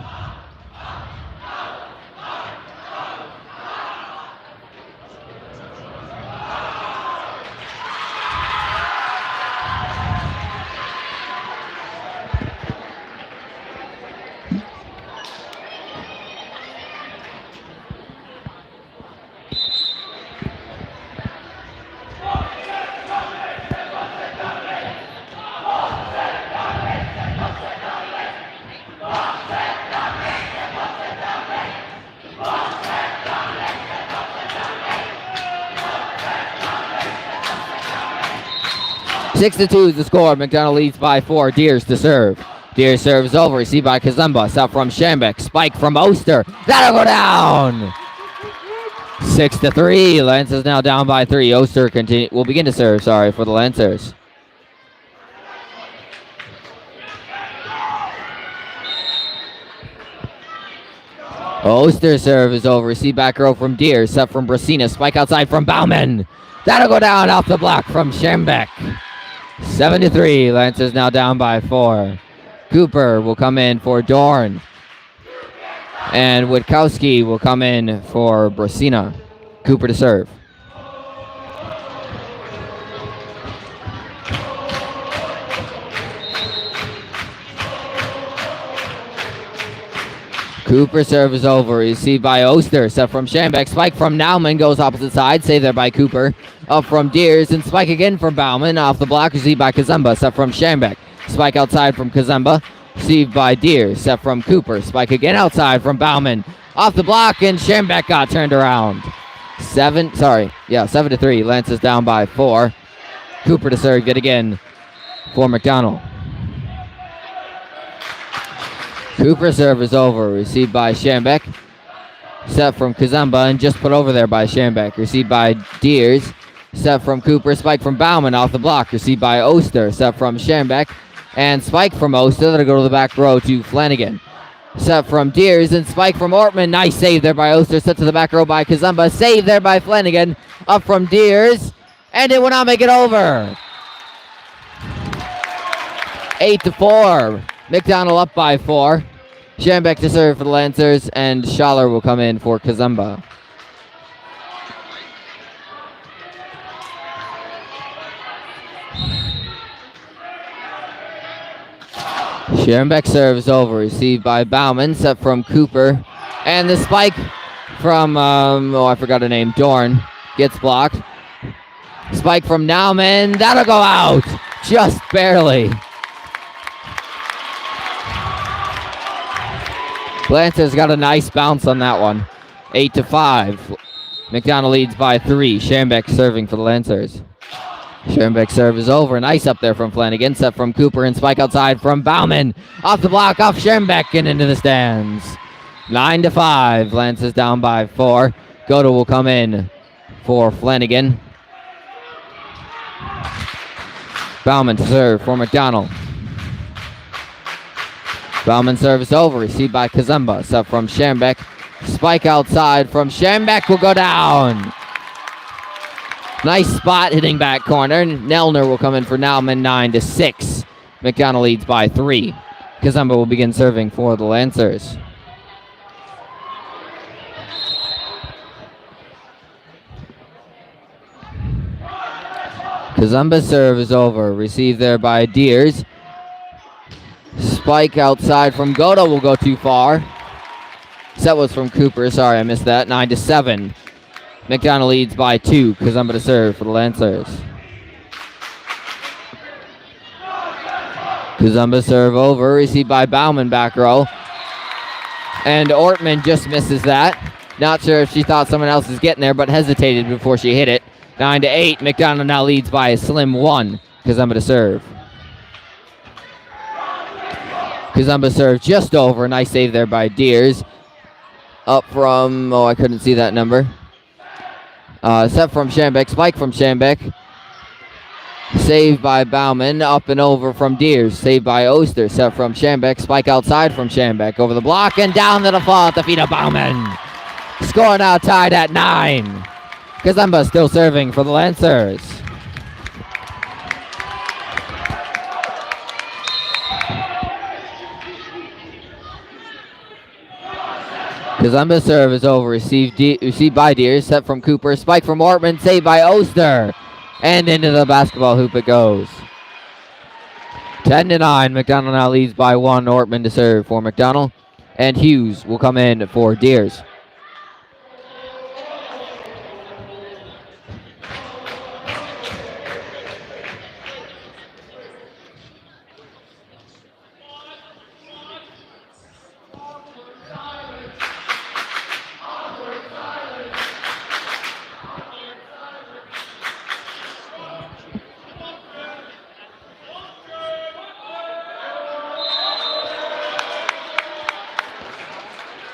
Six to 2 is the score. Mcdonnell leads by 4. Deers to serve. Deers serves over, received by Kazumba. Set from Schoenbeck. Spike from Oster. That'll go down. 6-3. Lancers now down by 3. Oster will begin to serve, for the Lancers. Oster serve is over. Received back row from Deers. Set from Brasina. Spike outside from Bauman. That'll go down off the block from Schoenbeck. 7-3. Lancers now down by 4. Cooper will come in for Dorn. And Witkowski will come in for Brasina. Cooper to serve. Cooper serve is over. Received by Oster. Set from Schambeck. Spike from Nauman goes opposite side. Save there by Cooper. Up from Deers. And spike again from Bauman. Off the block. Received by Kazemba. Set from Schambeck. Spike outside from Kazemba. Received by Deers. Set from Cooper. Spike again outside from Bauman. Off the block. And Schambeck got turned around. 7-3. Lancers down by 4. Cooper to serve yet again for Mcdonnell. Cooper serve is over. Received by Schambeck. Set from Kazemba and just put over there by Schambeck. Received by Deers. Set from Cooper. Spike from Bauman off the block. Received by Oster. Set from Schambeck. And spike from Oster. That'll go to the back row to Flanagan. Set from Deers and spike from Ortman. Nice save there by Oster. Set to the back row by Kazemba. Save there by Flanagan. Up from Deers. And it will not make it over. 8-4. McDonnell up by 4. Schambeck to serve for the Lancers, and Schaller will come in for Kazemba. Schambeck serves over. Received by Bauman. Set from Cooper. And the spike from, I forgot her name, Dorn. Gets blocked. Spike from Nauman. That'll go out. Just barely. Lancers got a nice bounce on that one. 8-5. McDonnell leads by 3. Schambeck serving for the Lancers. Schambeck serve is over. Nice up there from Flanagan. Set from Cooper and spike outside from Bauman. Off the block, off Schambeck and into the stands. 9-5. Lancers down by 4. Goto will come in for Flanagan. Bauman to serve for McDonnell. Bauman service over. Received by Kazemba. Set from Schambeck. Spike outside from Schambeck will go down. Nice spot hitting back corner. Nelner will come in for Nauman. 9-6. McDonnell leads by 3. Kazemba will begin serving for the Lancers. Kazemba's serve is over. Received there by Deers. Spike outside from Goto will go too far. Set was from Cooper. Sorry, I missed that. 9-7. McDonnell leads by 2. Kazemba to serve for the Lancers. Kazemba serve over. Received by Bauman back row. And Ortman just misses that. Not sure if she thought someone else was getting there, but hesitated before she hit it. 9-8. McDonnell now leads by a slim 1. Kazemba to serve. Kazemba serve just over. Nice save there by Deers. Up from, I couldn't see that number. Set from Schambeck. Spike from Schambeck. Saved by Bauman. Up and over from Deers. Saved by Oster. Set from Schambeck. Spike outside from Schambeck. Over the block and down to the fall at the feet of Bauman. Score now tied at 9. Kazemba still serving for the Lancers. Kazemba's serve is over. Received by Deers. Set from Cooper. Spike from Ortman. Saved by Oster. And into the basketball hoop it goes. 10-9. McDonnell now leads by 1. Ortman to serve for McDonnell. And Hughes will come in for Deers.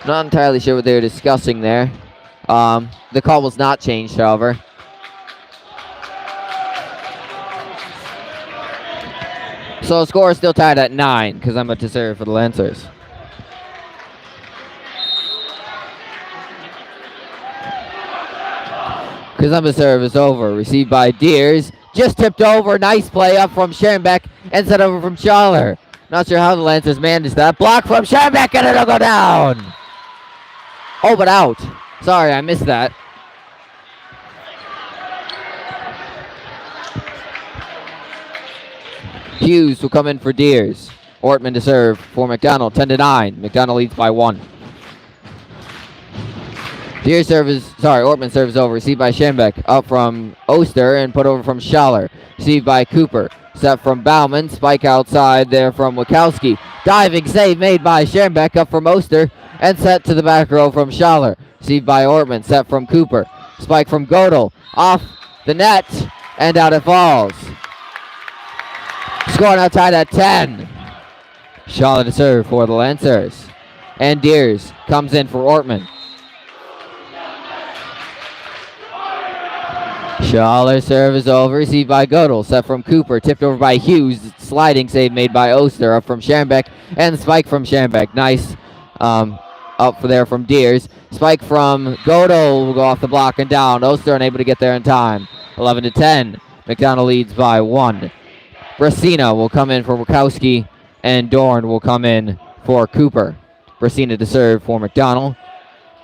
Not entirely sure what they were discussing there. The call was not changed, however. So the score is still tied at 9 because I'm about to serve for the Lancers. Kazemba's serve is over. Received by Deers. just tipped over. Nice play up from Scherenbeck and set over from Schaller. Not sure how the Lancers managed that. Block from Scherenbeck and it'll go down. Oh, but out. Sorry, I missed that. Hughes will come in for Deers. Ortman to serve for Mcdonnell. 10-9. Mcdonnell leads by 1. Ortman serves over. Received by Scherenbeck. Up from Oster and put over from Schaller. Received by Cooper. Set from Bauman. Spike outside there from Wachowski. Diving save made by Scherenbeck. Up from Oster. And set to the back row from Schaller. Received by Ortman. Set from Cooper. Spike from Godel. Off the net. And out it falls. Score now tied at 10. Schaller to serve for the Lancers. And Deers comes in for Ortman. Schaller serve is over. Received by Godel. Set from Cooper. Tipped over by Hughes. Sliding save made by Oster. Up from Scherenbeck. And spike from Scherenbeck. Nice up there from Deers. Spike from Godel will go off the block and down. Oster unable to get there in time. 11-10. Mcdonnell leads by 1. Brasina will come in for Wachowski, and Dorn will come in for Cooper. Brasina to serve for Mcdonnell.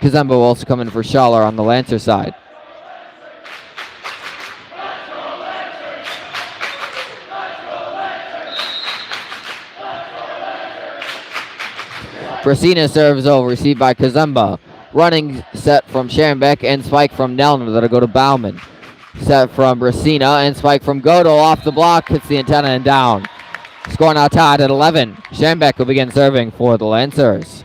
Kazemba will also come in for Schaller on the Lancer side. Brasina serves over, received by Kazemba. Running set from Scherenbeck and spike from Nelner that'll go to Bauman. Set from Brasina and spike from Godel off the block, hits the antenna and down. Score now tied at 11. Scherenbeck will begin serving for the Lancers.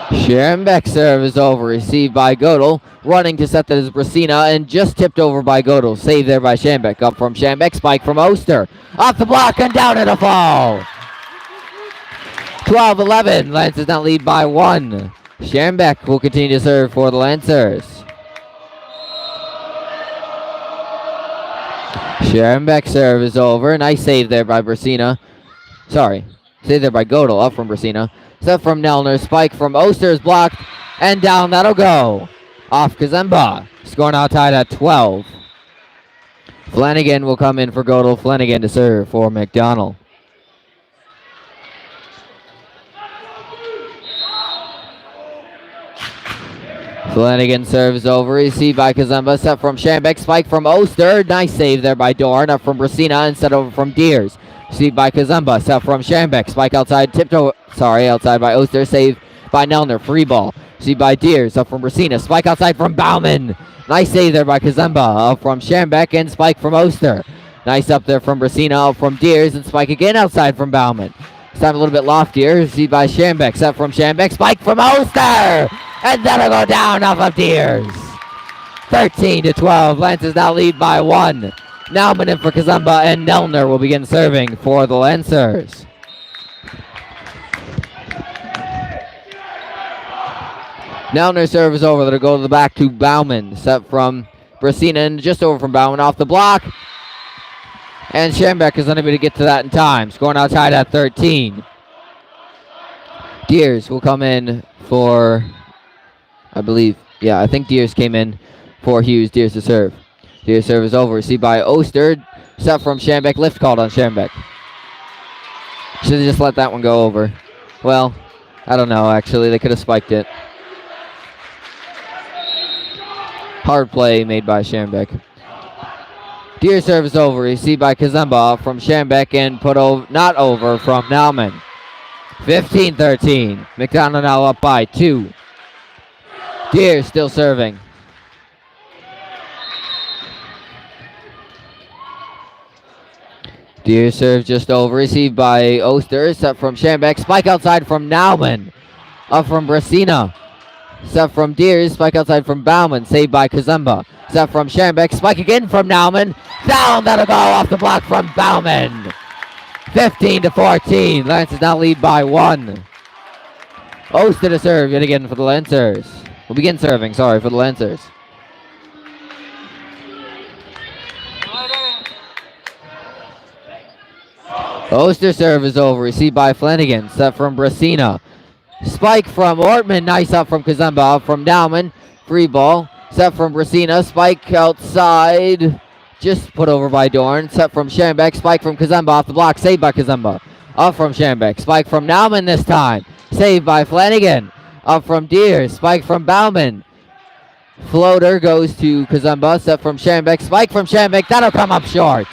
Scherenbeck serve is over, received by Godel. Running to set that is Brasina and just tipped over by Godel. Saved there by Scherenbeck. Up from Scherenbeck, spike from Oster. Off the block and down at a fall. 12-11. Lancers now lead by 1. Scherenbeck will continue to serve for the Lancers. Scherenbeck serve is over. Nice save there by Brasina. Sorry. Save there by Godel. Up from Brasina. Set from Nelner. Spike from Oster is blocked. And down that'll go. Off Kazemba. Score now tied at 12. Flanagan will come in for Godel. Flanagan to serve for Mcdonnell. Flanagan serves over, received by Kazemba, set from Scherenbeck, spike from Oster, nice save there by Dorn, up from Brasina and set over from Deers. Received by Kazemba, set from Scherenbeck, spike outside, outside by Oster, save by Nelner, free ball. Received by Deers, up from Brasina, spike outside from Bauman. Nice save there by Kazemba, up from Scherenbeck and spike from Oster. Nice up there from Brasina, up from Deers and spike again outside from Bauman. This time a little bit loftier, received by Scherenbeck, set from Scherenbeck, spike from Oster! And that'll go down off of Deers. 13-12. Lancers now lead by 1. Nauman in for Kazemba, and Nelner will begin serving for the Lancers. Nelner serves over. That'll go to the back to Bauman. Set from Brasina and just over from Bauman off the block. And Scherenbeck is unable to get to that in time. Score now tied at 13. Deers will come in for... I think Deers came in for Hughes. Deers to serve. Deers serve is over. Received by Oster. Set from Scherenbeck. Lift called on Scherenbeck. Should have just let that one go over. Well, I don't know, actually. They could have spiked it. Hard play made by Scherenbeck. Deers serve is over. Received by Kazemba from Scherenbeck and put over, not over, from Nauman. 15-13. Mcdonnell now up by 2. Deers still serving. Deers serve just over. Received by Oster. Set from Scherenbeck. Spike outside from Nauman. Up from Brasina. Set from Deers. Spike outside from Bauman. Saved by Kazemba. Set from Scherenbeck. Spike again from Nauman. Down. That'll go off the block from Bauman. 15-14. Lancers now lead by 1. Oster to serve yet again for the Lancers. We'll begin serving, for the Lancers. Oster serve is over. Received by Flanagan. Set from Brasina. Spike from Ortman. Nice up from Kazemba. Up from Nauman. Free ball. Set from Brasina. Spike outside. Just put over by Dorn. Set from Schambeck. Spike from Kazemba off the block. Saved by Kazemba. Up from Schambeck. Spike from Nauman this time. Saved by Flanagan. Up from Deere. Spike from Bauman. Floater goes to Kazemba. Set from Schambeck. Spike from Schambeck. That'll come up short.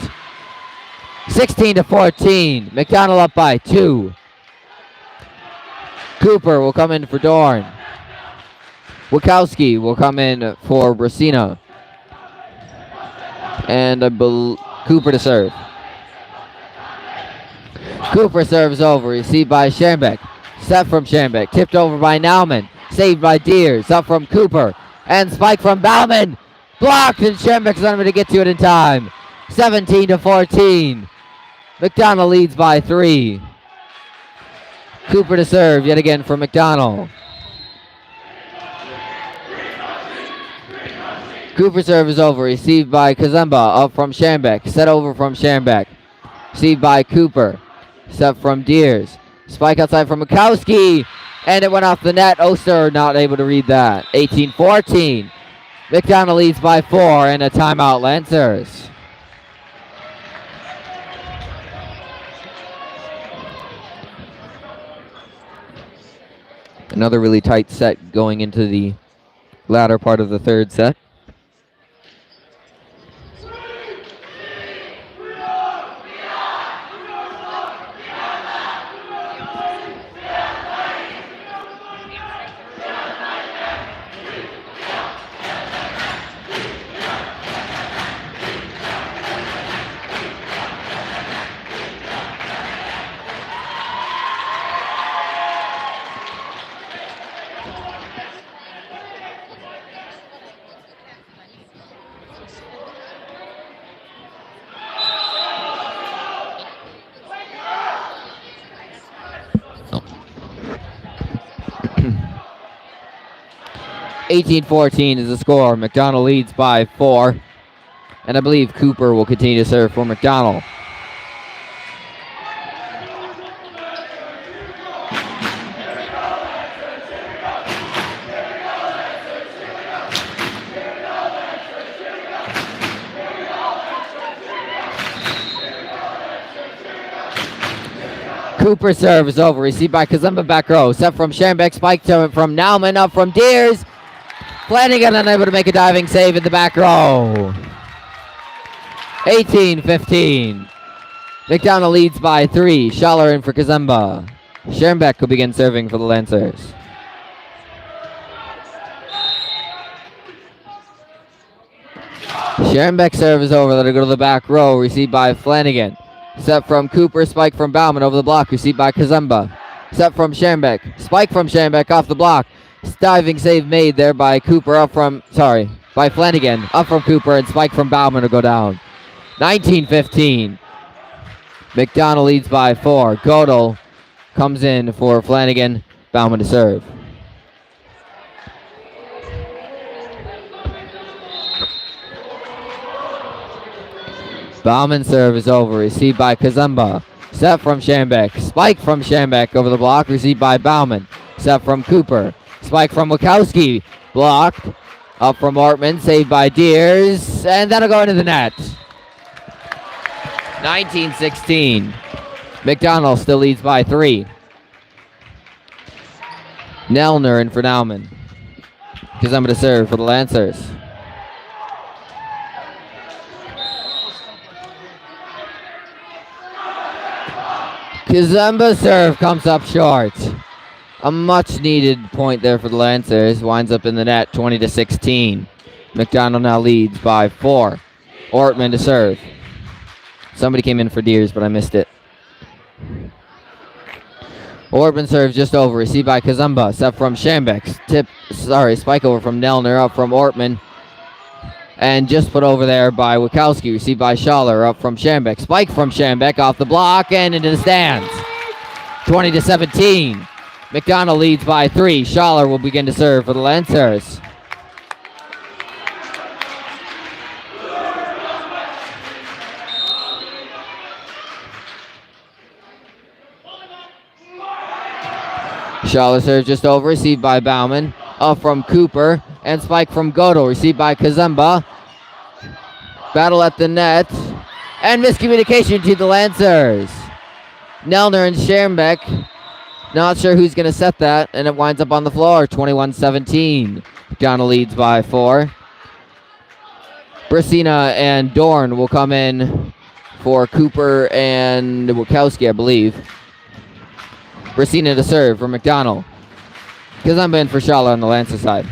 16-14. Mcdonnell up by 2. Cooper will come in for Dorn. Wachowski will come in for Brasina. And Cooper to serve. Cooper serves over. Received by Schambeck. Set from Schambeck. Tipped over by Nauman. Saved by Deers. Up from Cooper. And spike from Bauman. Blocked, and Schambeck's not able to get to it in time. 17-14. Mcdonnell leads by 3. Cooper to serve yet again for Mcdonnell. Cooper serve is over. Received by Kazemba. Up from Schambeck. Set over from Schambeck. Received by Cooper. Set from Deers. Spike outside from Wachowski. And it went off the net. Oster not able to read that. 18-14. McDonnell leads by 4 and a timeout, Lancers. Another really tight set going into the latter part of the third set. (18-14) is the score. McDonnell leads by 4. And I believe Cooper will continue to serve for McDonnell. Cooper serve is over. Received by Kazemba back row. Set from Schambeck. Spike to from Nauman. Up from Deers. Flanagan unable to make a diving save in the back row. 18-15. McDonnell leads by 3. Schaller in for Kazemba. Schambeck will begin serving for the Lancers. Schambeck serve is over. Let it go to the back row. Received by Flanagan. Set from Cooper. Spike from Bauman over the block. Received by Kazemba. Set from Schambeck. Spike from Schambeck off the block. Diving save made there by Cooper by Flanagan. Up from Cooper and spike from Bauman to go down. 19-15. McDonnell leads by 4. Godel comes in for Flanagan. Bauman to serve. Bauman serve is over. Received by Kazemba. Set from Schambeck. Spike from Schambeck over the block. Received by Bauman. Set from Cooper. Spike from Wachowski. Blocked. Up from Ortman. Saved by Deers. And that'll go into the net. 19-16. McDonnell still leads by 3. Nelner in for Nauman. Kazemba to serve for the Lancers. Kazemba serve comes up short. A much needed point there for the Lancers. Winds up in the net, 20-16. McDonnell now leads by 4. Ortman to serve. Somebody came in for Deers, but I missed it. Ortman serves just over. Received by Kazemba. Set from Schambeck. Spike over from Nelner. Up from Ortman. And just put over there by Wachowski. Received by Schaller. Up from Schambeck. Spike from Schambeck off the block and into the stands. 20-17. McDonnell leads by 3. Schaller will begin to serve for the Lancers. Schaller serve just over, received by Bauman. Up from Cooper, and spike from Godel, received by Kazemba. Battle at the net, and miscommunication to the Lancers. Nelner and Schermbeck, not sure who's going to set that, and it winds up on the floor, 21-17. McDonell leads by 4. Brasina and Dorn will come in for Cooper and Wachowski, I believe. Brasina to serve for McDonell. Kazemba in for Schaller on the Lancer side.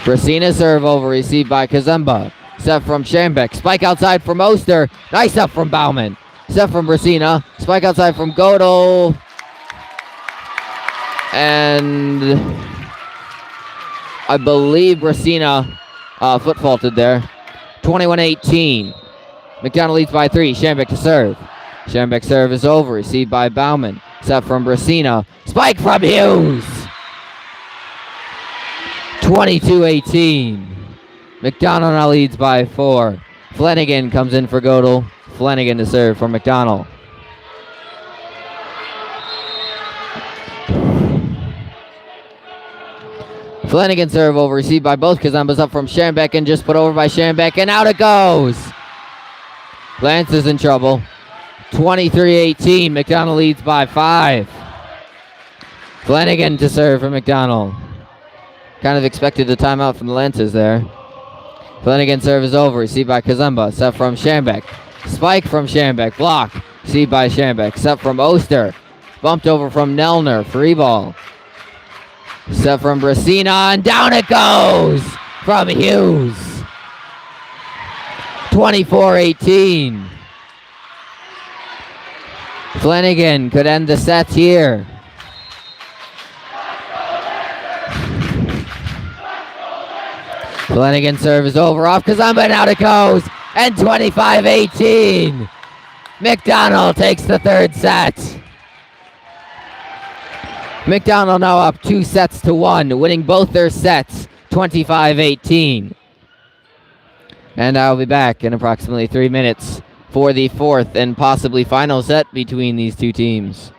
Brasina serve over, received by Kazemba. Set from Schermbeck. Spike outside from Oster. Nice up from Bauman. Set from Brasina. Spike outside from Godel. And I believe Brasina foot faulted there. 21-18. McDonell leads by 3. Schermbeck to serve. Schermbeck serve is over. Received by Bauman. Set from Brasina. Spike from Hughes. 22-18. McDonell now leads by 4. Flanagan comes in for Godel. Flanagan to serve for McDonell. Flanagan serve over, received by both Kazemba's up from Schermbeck and just put over by Schermbeck, and out it goes. Lance is in trouble. 23-18. McDonell leads by 5. Flanagan to serve for McDonell. Kind of expected a timeout from the Lancers there. Flanagan serve is over, received by Kazemba. Set from Schermbeck. Spike from Schermbeck. Block. Received by Schermbeck. Set from Oster. Bumped over from Nelner. Free ball. Set from Brasina, and down it goes from Hughes. 24-18. Flanagan could end the set here. Flanagan serve is over off Kazemba, and out it goes. And 25-18. McDonell takes the third set. McDonell now up 2-1, winning both their sets, 25-18. And I'll be back in approximately 3 minutes for the fourth and possibly final set between these two teams.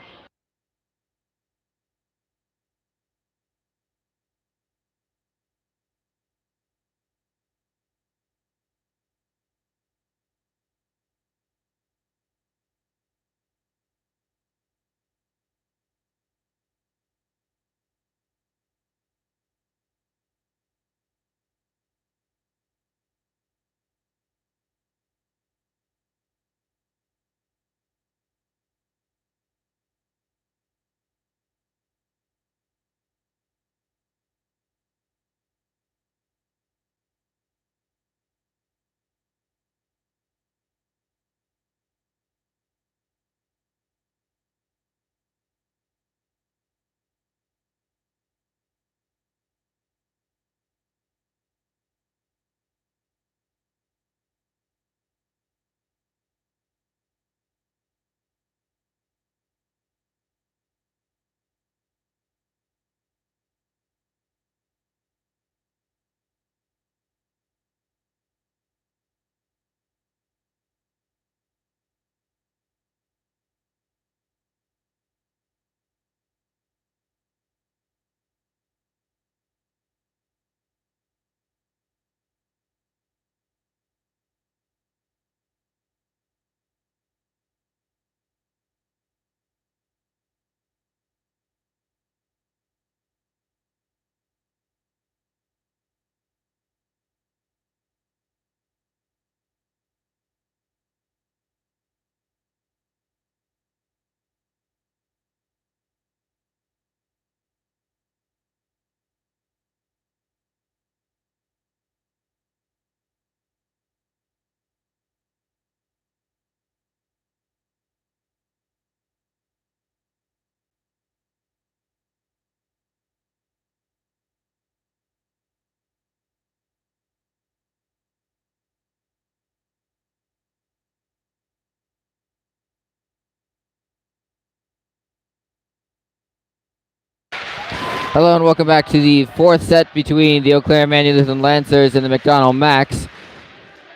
Hello and welcome back to the fourth set between the Eau Claire Immanuel Lutheran Lancers and the McDonell Max.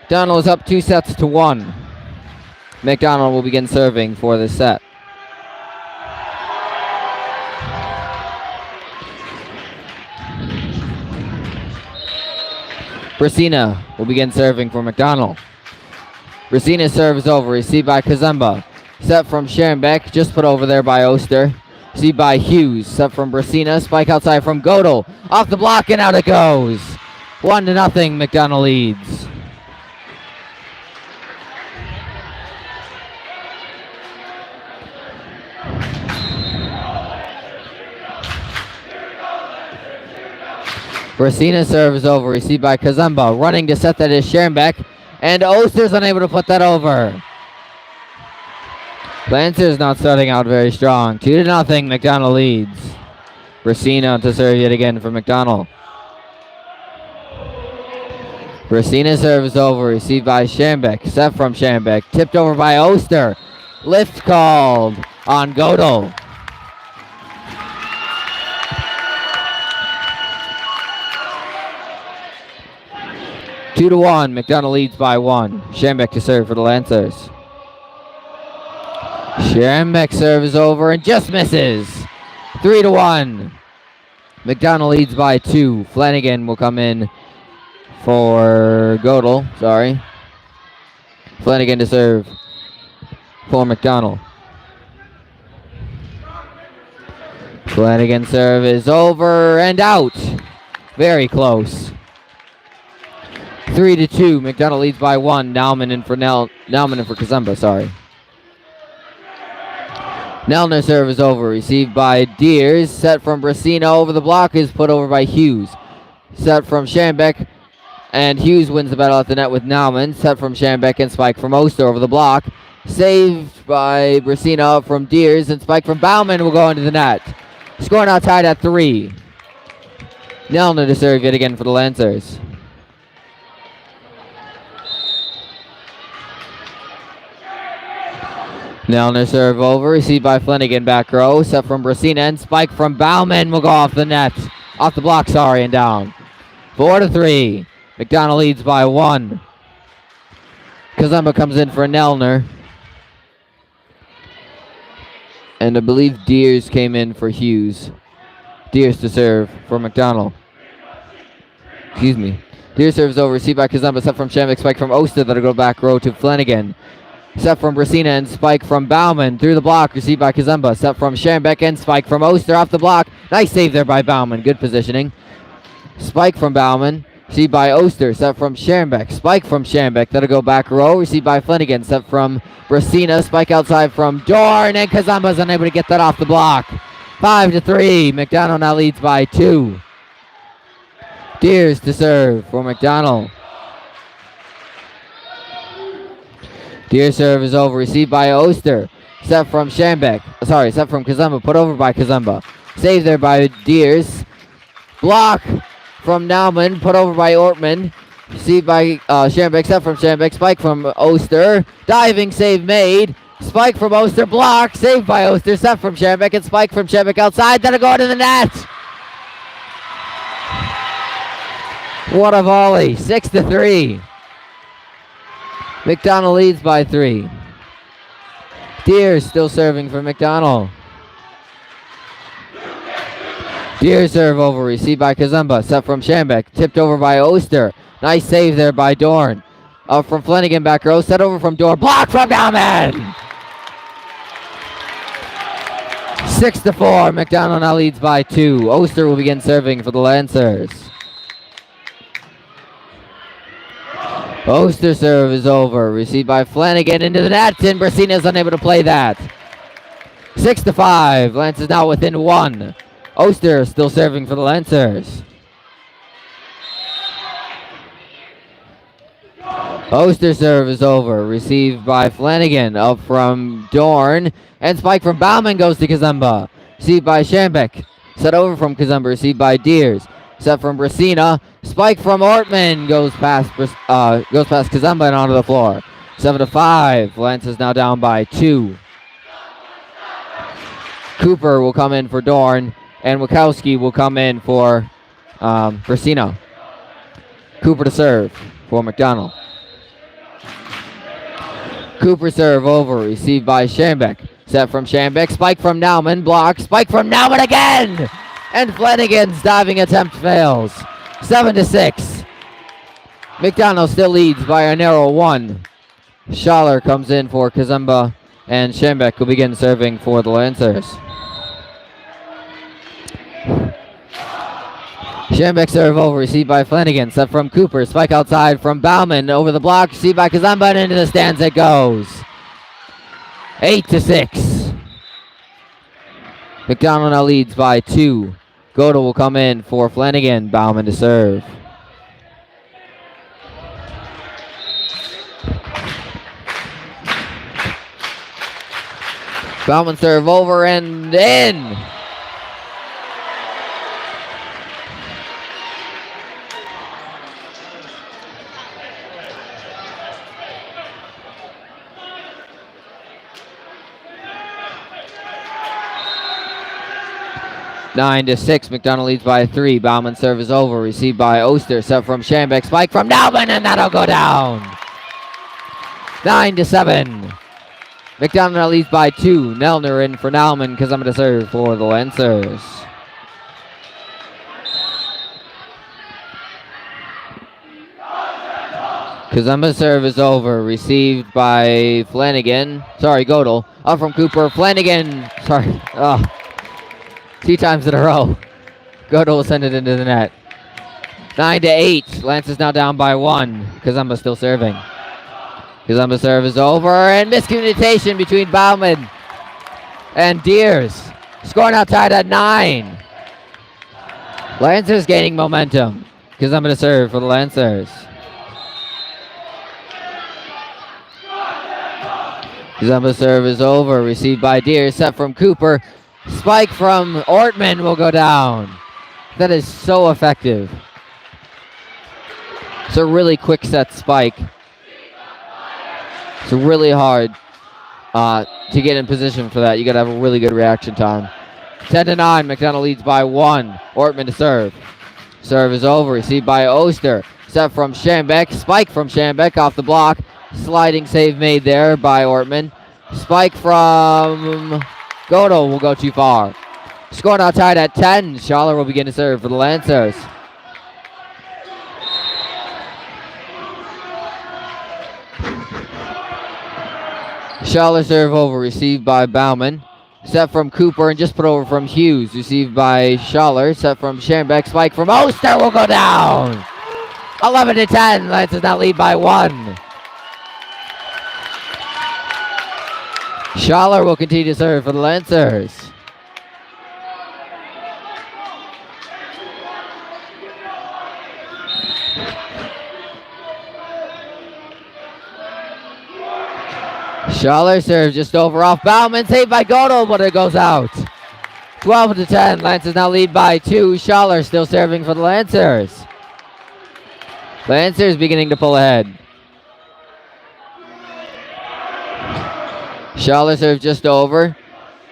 McDonell is up 2-1. McDonell will begin serving for this set. Brasina will begin serving for Mcdonnell. Brasina's serve is over. Received by Kazemba. Set from Scherenbeck. Just put over there by Oster. Received by Hughes. Set from Brasina. Spike outside from Godel. Off the block and out it goes. 1-0. Mcdonnell leads. Brasina's serve is over. Received by Kazemba. Running to set that is Scherenbeck. And Oster's unable to put that over. Lancers not starting out very strong. 2-0. Mcdonnell leads. Brasina to serve yet again for Mcdonnell. Brasina's serve is over. Received by Scherenbeck. Set from Scherenbeck. Tipped over by Oster. Lift called on Godel. Two to 1. Mcdonnell leads by 1. Scherenbeck to serve for the Lancers. Scherenbeck serve is over and just misses. 3-1. Mcdonnell leads by 2. Flanagan will come in for Godel. Sorry. Flanagan to serve for Mcdonnell. Flanagan serve is over and out. Very close. 3-2. Mcdonnell leads by 1. Nauman in for Kazemba. Sorry. Nelner serve is over. Received by Deers. Set from Brasina over the block is put over by Hughes. Set from Scherenbeck. And Hughes wins the battle at the net with Nauman. Set from Scherenbeck and spike from Oster over the block. Saved by Brasina from Deers. And spike from Bauman will go into the net. Score now tied at 3. Nelner to serve yet again for the Lancers. Nelner serve over, received by Flanagan back row, set from Brasina and spike from Bauman will go off the net. Off the block, sorry, and down. 4-3. Mcdonnell leads by 1. Kazemba comes in for Nelner. And I believe Deers came in for Hughes. Deers to serve for Mcdonnell. Excuse me. Deers serves over, received by Kazemba, set from Scherenbeck, spike from Oster that'll go back row to Flanagan. Set from Brasina and spike from Bauman. Through the block, received by Kazemba. Set from Scherenbeck and spike from Oster off the block. Nice save there by Bauman. Good positioning. Spike from Bauman. Received by Oster. Set from Scherenbeck. Spike from Scherenbeck. That'll go back row. Received by Flanagan. Set from Brasina. Spike outside from Dorn. And Kazemba's unable to get that off the block. 5-3. Mcdonnell now leads by 2. Deers to serve for Mcdonnell. Deer serve is over. Received by Oster. Set from Scherenbeck. Sorry, set from Kazemba. Put over by Kazemba. Saved there by Deers. Block from Nauman. Put over by Ortman. Received by Scherenbeck. Set from Scherenbeck. Spike from Oster. Diving save made. Spike from Oster. Block. Saved by Oster. Set from Scherenbeck. And spike from Scherenbeck outside. That'll go into the net. What a volley. 6-3. Mcdonnell leads by 3. Deers still serving for Mcdonnell. Deers serve over, received by Kazemba, set from Scherenbeck, tipped over by Oster. Nice save there by Dorn. Up from Flanagan back row, set over from Dorn, blocked from Bauman! 6-4, Mcdonnell now leads by 2. Oster will begin serving for the Lancers. Oster serve is over. Received by Flanagan into the net, and Brasina is unable to play that. 6-5. Lance is now within 1. Oster still serving for the Lancers. Oster serve is over. Received by Flanagan. Up from Dorn. And spike from Bauman goes to Kazemba. Received by Scherenbeck. Set over from Kazemba. Received by Deers. Set from Brasina. Spike from Ortman goes past Kazemba and onto the floor. 7-5. Lance is now down by 2. Cooper will come in for Dorn, and Wachowski will come in for Brasina. Cooper to serve for Mcdonnell. Cooper serve over, received by Scherenbeck. Set from Scherenbeck, spike from Nauman, block, spike from Nauman again! And Flanagan's diving attempt fails. 7-6. McDonnell still leads by a narrow 1. Schaller comes in for Kazumba, and Schembeck will begin serving for the Lancers. Schembeck serve over, received by Flanagan, set from Cooper, spike outside from Bauman, over the block, received by Kazumba, and into the stands it goes. 8-6. McDonnell now leads by 2. Godel will come in for Flanagan, Bauman to serve. Bauman serve over and in. Nine to 6. McDonnell leads by 3. Bauman serve is over. Received by Oster. Set from Schembeck. Spike from Nauman, and that'll go down. 9-7. McDonnell now leads by 2. Nelner in for Nauman. Kazumba to serve for the Lancers. Kazumba serve is over. Received by Flanagan. Sorry, Godel. Up from Cooper. Flanagan. Sorry. 2 times in a row. Godel will send it into the net. 9-8. Lance is now down by 1. Kazumba still serving. Kazumba serve is over, and miscommunication between Bauman and Deers. Score now tied at 9. Lancers gaining momentum. Kazumba to serve for the Lancers. Kazumba serve is over, received by Deers, set from Cooper. Spike from Ortman will go down. That is so effective. It's a really quick set spike. It's really hard to get in position for that. You got to have a really good reaction time. 10-9. McDonnell leads by 1. Ortman to serve. Serve is over. Received by Oster. Set from Schembeck. Spike from Schembeck off the block. Sliding save made there by Ortman. Spike from Godel will go too far. Score now tied at 10. Schaller will begin to serve for the Lancers. Schaller serve over, received by Bauman. Set from Cooper and just put over from Hughes. Received by Schaller. Set from Schembeck. Spike from Oster will go down. 11-10. Lancers now lead by 1. Schaller will continue to serve for the Lancers. Schaller serves just over off Bauman. Saved by Godel, but it goes out. 12-10. Lancers now lead by 2. Schaller still serving for the Lancers. Lancers beginning to pull ahead. Schaller serve just over.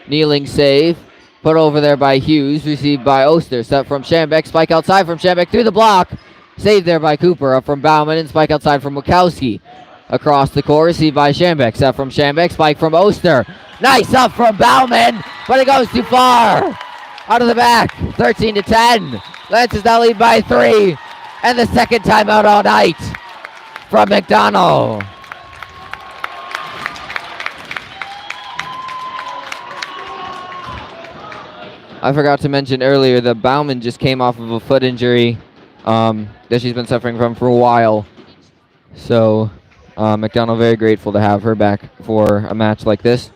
Kneeling save. Put over there by Hughes. Received by Oster. Set from Schembeck. Spike outside from Schembeck through the block. Saved there by Cooper. Up from Bauman and spike outside from Wachowski. Across the court. Received by Schembeck. Set from Schembeck. Spike from Oster. Nice up from Bauman. But it goes too far. Out of the back. 13-10. Lancers now lead by 3. And the second timeout all night from Mcdonnell. I forgot to mention earlier that Bauman just came off of a foot injury that she's been suffering from for a while. So McDonnell very grateful to have her back for a match like this.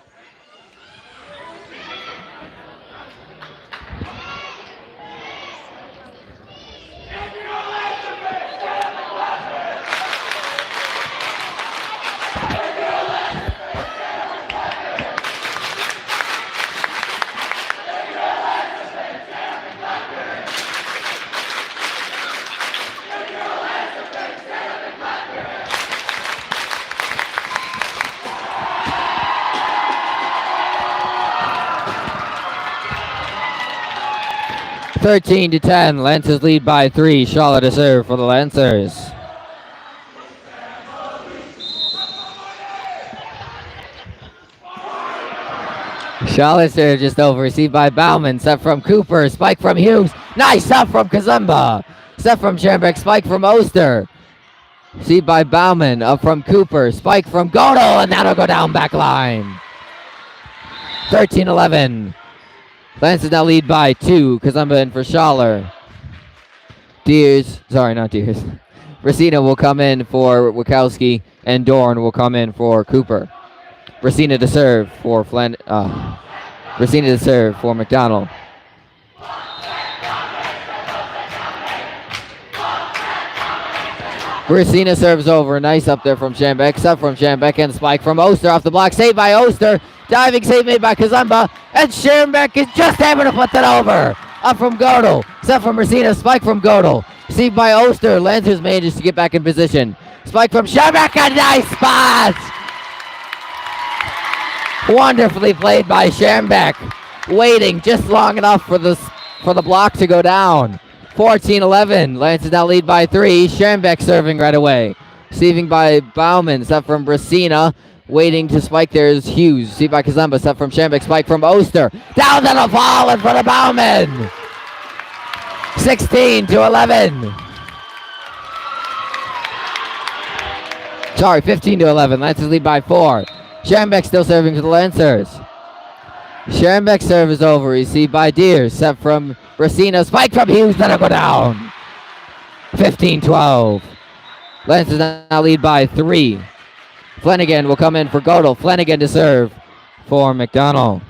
Thirteen to 10. Lancers lead by 3. Schaller to serve for the Lancers. Schaller serve just over. Received by Bauman. Set from Cooper. Spike from Hughes. Nice up from Kazumba. Set from Schembeck. Spike from Oster. Received by Bauman. Up from Cooper. Spike from Godel, and that'll go down back line. 13-11. Lancers now lead by 2. Kazumba in for Schaller. Not Deers. Brasina will come in for Wachowski, and Dorn will come in for Cooper. Brasina to serve for Mcdonnell. Brasina serves over. Nice up there from Schambeck. Sub from Schambeck and spike from Oster off the block. Saved by Oster. Diving save made by Kazumba. And Schambeck is just able to put that over. Up from Godel. Sub from Brasina. Spike from Godel. Received by Oster. Lancers manages to get back in position. Spike from Schambeck. A nice spot. Wonderfully played by Schambeck. Waiting just long enough for the block to go down. 14-11. Lancers now lead by 3. Schambeck serving right away. Receiving by Bauman. Set from Brasina. Waiting to spike there is Hughes. Received by Kazumba. Set from Schambeck. Spike from Oster. Down to the ball in front of Bauman. 16-11. 15-11. Lancers lead by 4. Schambeck still serving for the Lancers. Schambeck serve is over. Received by Deers. Set from Brasina. Spike from Hughes. That'll go down. 15-12. Lancers now lead by 3. Flanagan will come in for Godel. Flanagan to serve for Mcdonnell.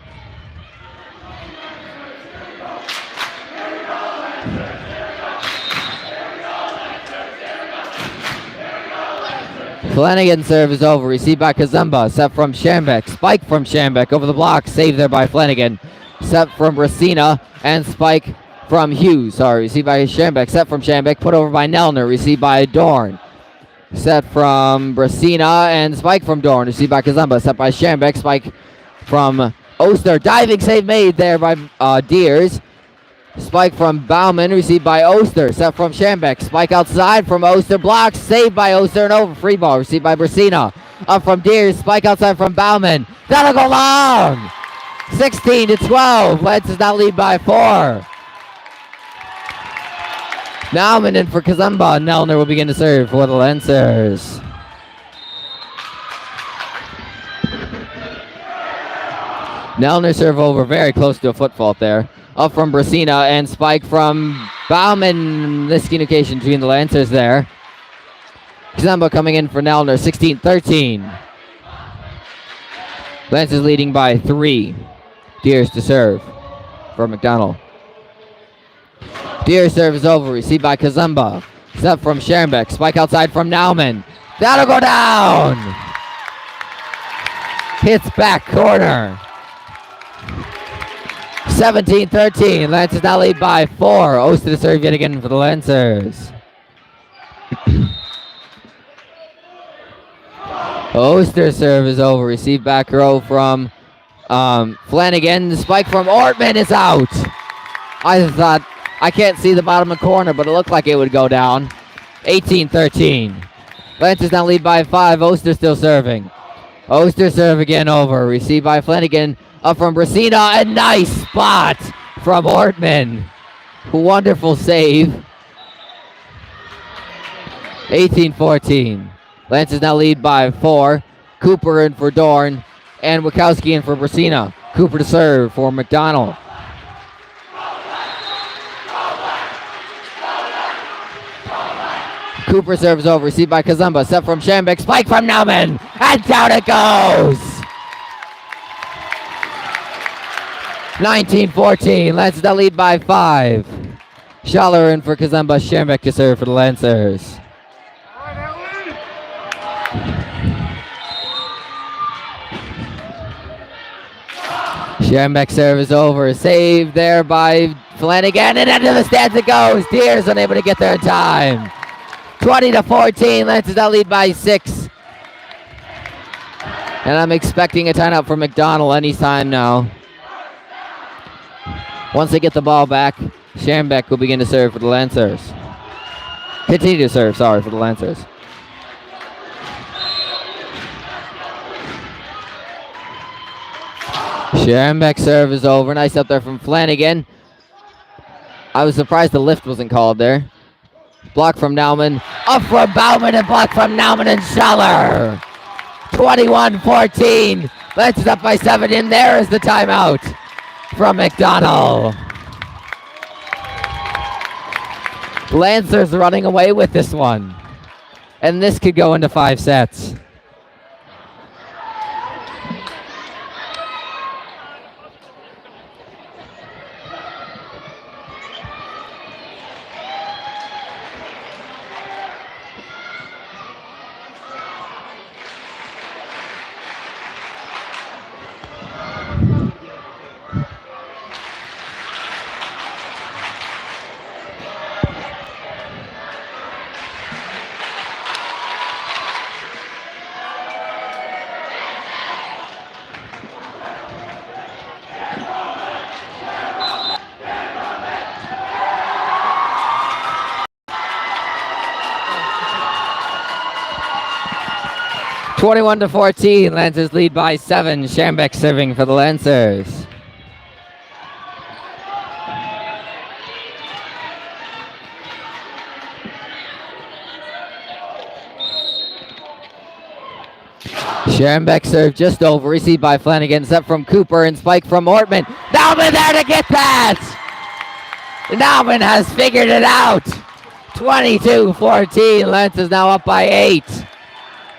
Flanagan serve is over. Received by Kazumba. Set from Schambeck. Spike from Schambeck over the block. Saved there by Flanagan. Set from Brasina. And spike from Hughes. Received by Schambeck. Set from Schambeck. Put over by Nelner. Received by Dorn. Set from Brasina. And spike from Dorn. Received by Kazumba. Set by Schambeck. Spike from Oster. Diving save made there by Deers. Spike from Bauman, received by Oster. Set from Schambeck. Spike outside from Oster. Blocked. Saved by Oster and over. Free ball. Received by Brasina. Up from Deers. Spike outside from Bauman. That'll go long. 16-12. Lancers now lead by 4. Nauman in for Kazumba. Nelner will begin to serve for the Lancers. Nelner serve over. Very close to a foot fault there. Up from Brasina and spike from Bauman. Miscommunication between the Lancers there. Kazumba coming in for Nelner. 16-13. Lancers leading by 3. Deers to serve for Mcdonnell. Deers serve is over. Received by Kazumba. Set from Schambeck. Spike outside from Nauman. That'll go down. Hits back corner. 17-13. Lancers now lead by 4. Oster to serve yet again for the Lancers. Oster serve is over. Received back row from Flanagan. The spike from Ortman is out. I can't see the bottom of the corner, but it looked like it would go down. 18-13. Lancers now lead by 5. Oster still serving. Oster serve again over. Received by Flanagan. Up from Brasina. A nice spot from Ortman. Wonderful save. 18-14. Lancers now lead by 4. Cooper in for Dorn. And Wachowski in for Brasina. Cooper to serve for Mcdonnell. Cooper serves over. Received by Kazumba. Set from Schambeck. Spike from Nauman. And down it goes. 19-14. Lancers now lead by 5. Schaller in for Kazumba. Schambeck to serve for the Lancers. Schambeck serve is over. Saved there by Flanagan. And into the stands it goes. Deers unable to get there in time. 20-14. Lancers now lead by 6. And I'm expecting a timeout for Mcdonnell anytime now. Once they get the ball back, Schambeck will begin to serve for the Lancers. Continue to serve, for the Lancers. Schambeck serve is over. Nice up there from Flanagan. I was surprised the lift wasn't called there. Block from Nauman. Up from Bauman and block from Nauman and Schaller. 21-14. Lancers up by 7, and there is the timeout from Mcdonnell. Lancers running away with this one. And this could go into 5 sets. (21-14). Lancers lead by 7. Schambeck serving for the Lancers. Schambeck serve just over, received by Flanagan, set from Cooper and spike from Ortman. Nauman there to get that! Nauman has figured it out. 22-14. Lancers now up by 8.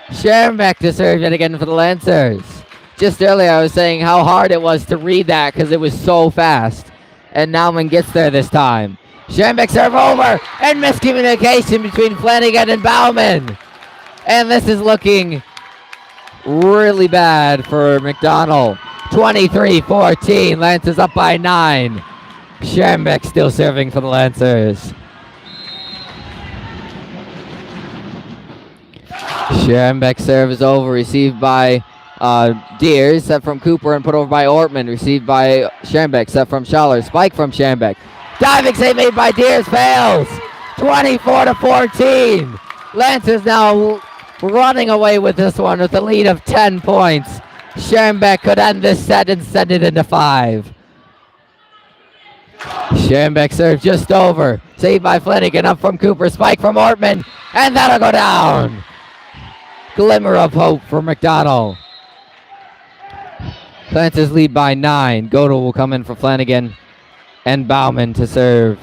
Schambeck to serve yet again for the Lancers. Just earlier I was saying how hard it was to read that because it was so fast. And Nauman gets there this time. Schambeck serve over and miscommunication between Flanagan and Bauman. And this is looking really bad for Mcdonnell. 23-14. Lancers up by 9. Schambeck still serving for the Lancers. Schambeck serve is over, received by Deers, set from Cooper and put over by Ortman, received by Schambeck, set from Schaller, spike from Schambeck. Diving save made by Deers fails. 24-14. Lancers now running away with this one with a lead of 10 points. Schambeck could end this set and send it into 5. Schambeck serve just over, saved by Flanagan, up from Cooper, spike from Ortman, and that'll go down. Glimmer of hope for Mcdonnell. Lancers lead by 9. Godel will come in for Flanagan and Bauman to serve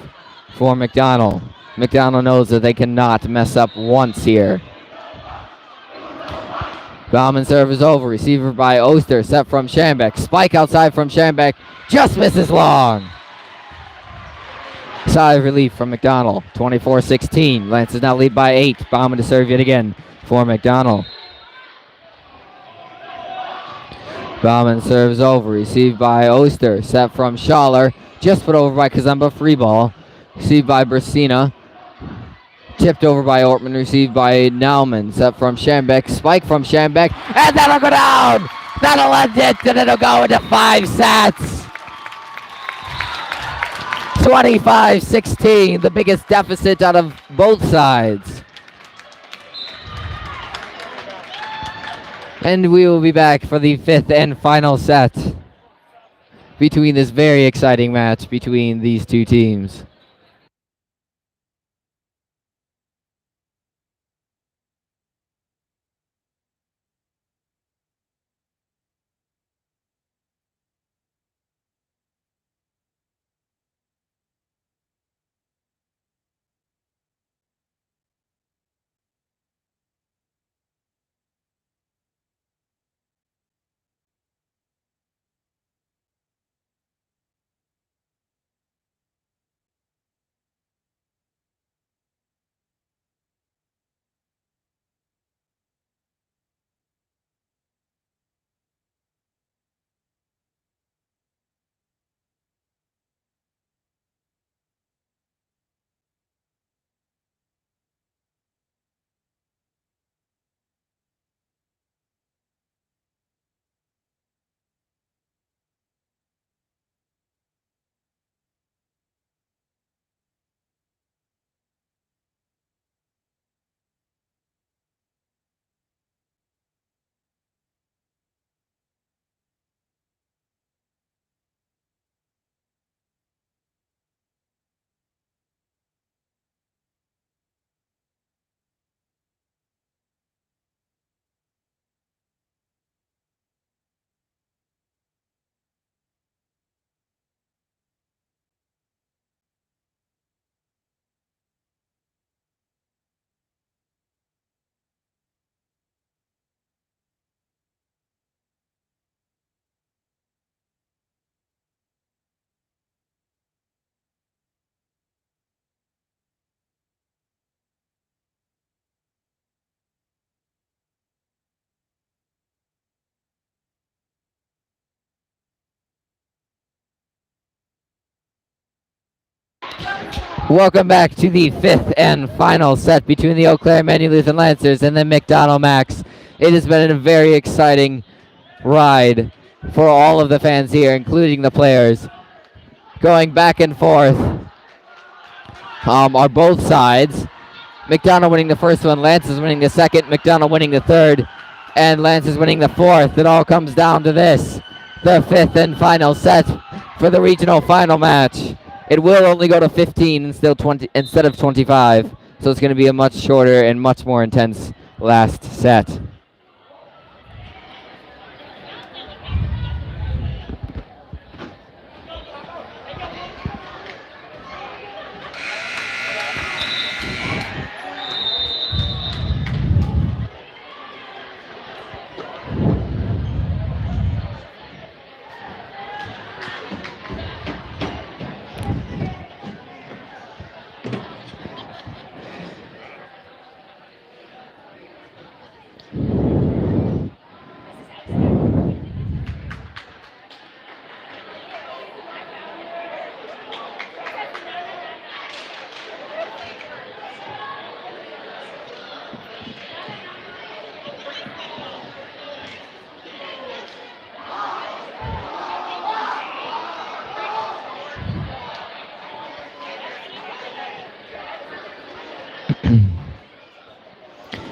for Mcdonnell. Mcdonnell knows that they cannot mess up once here. Bauman serve is over. Receiver by Oster, set from Schambeck. Spike outside from Schambeck, just misses long. Sigh of relief from Mcdonnell. 24-16. Lancers now lead by 8. Bauman to serve yet again for Mcdonnell. Bauman serves over, received by Oster, set from Schaller, just put over by Kazemba, free ball, received by Brasina, tipped over by Ortman, received by Nauman, set from Schambeck, spike from Schambeck, and that'll go down! That'll end it, and it'll go into 5 sets! 25-16, the biggest deficit out of both sides. And we will be back for the 5th and final set between this very exciting match between these two teams. Welcome back to the fifth and final set between the Eau Claire Immanuel Lutheran Lancers and the Mcdonnell Max. It has been a very exciting ride for all of the fans here, including the players. Going back and forth are both sides. Mcdonnell winning the first one, Lancers winning the second, Mcdonnell winning the third, and Lancers winning the fourth. It all comes down to this, the fifth and final set for the regional final match. It will only go to 15 instead of 25, so it's going to be a much shorter and much more intense last set.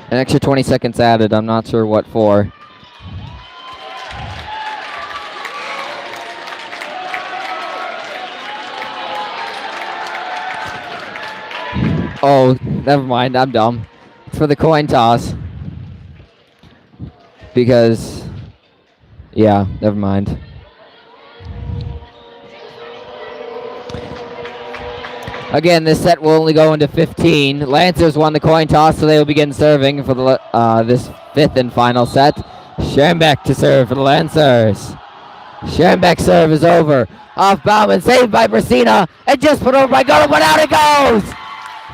An extra 20 seconds added. I'm not sure what for. Oh, never mind. I'm dumb. It's for the coin toss. Because, yeah, never mind. Again, this set will only go into 15. Lancers won the coin toss, so they will begin serving for the this fifth and final set. Schembeck to serve for the Lancers. Schembeck's serve is over. Off Bauman, saved by Brasina, and just put over by Goto, but out it goes!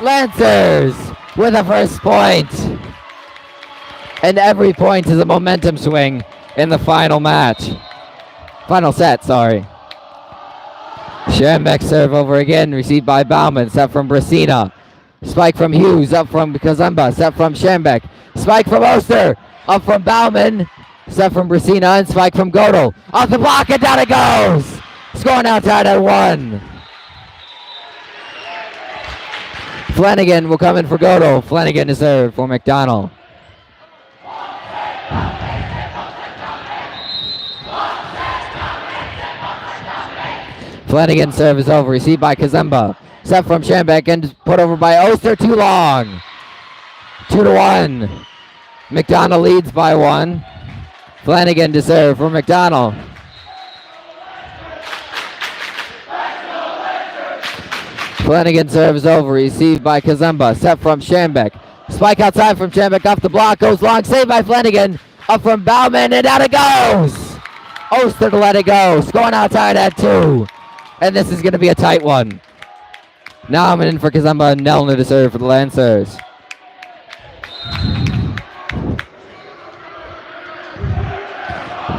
Lancers with a first point. And every point is a momentum swing in the final match. Final set, sorry. Schembeck serve over again, received by Bauman, set from Brasina. Spike from Hughes, up from Kazemba, set from Schembeck. Spike from Oster, up from Bauman, set from Brasina, and spike from Godel. Off the block, and down it goes! Scoring now tied at 1. Flanagan will come in for Godel. Flanagan to serve for Mcdonnell. Flanagan serve is over, received by Kazemba. Set from Schembeck and put over by Oster, too long. 2-1. McDonnell leads by 1. Flanagan to serve for McDonnell. Flanagan serve is over, received by Kazemba. Set from Schembeck. Spike outside from Schembeck, off the block, goes long, saved by Flanagan. Up from Bauman, and out it goes! Oster to let it go, scoring outside at 2. And this is going to be a tight one. Now I'm in for Kazemba and Nelner to serve for the Lancers.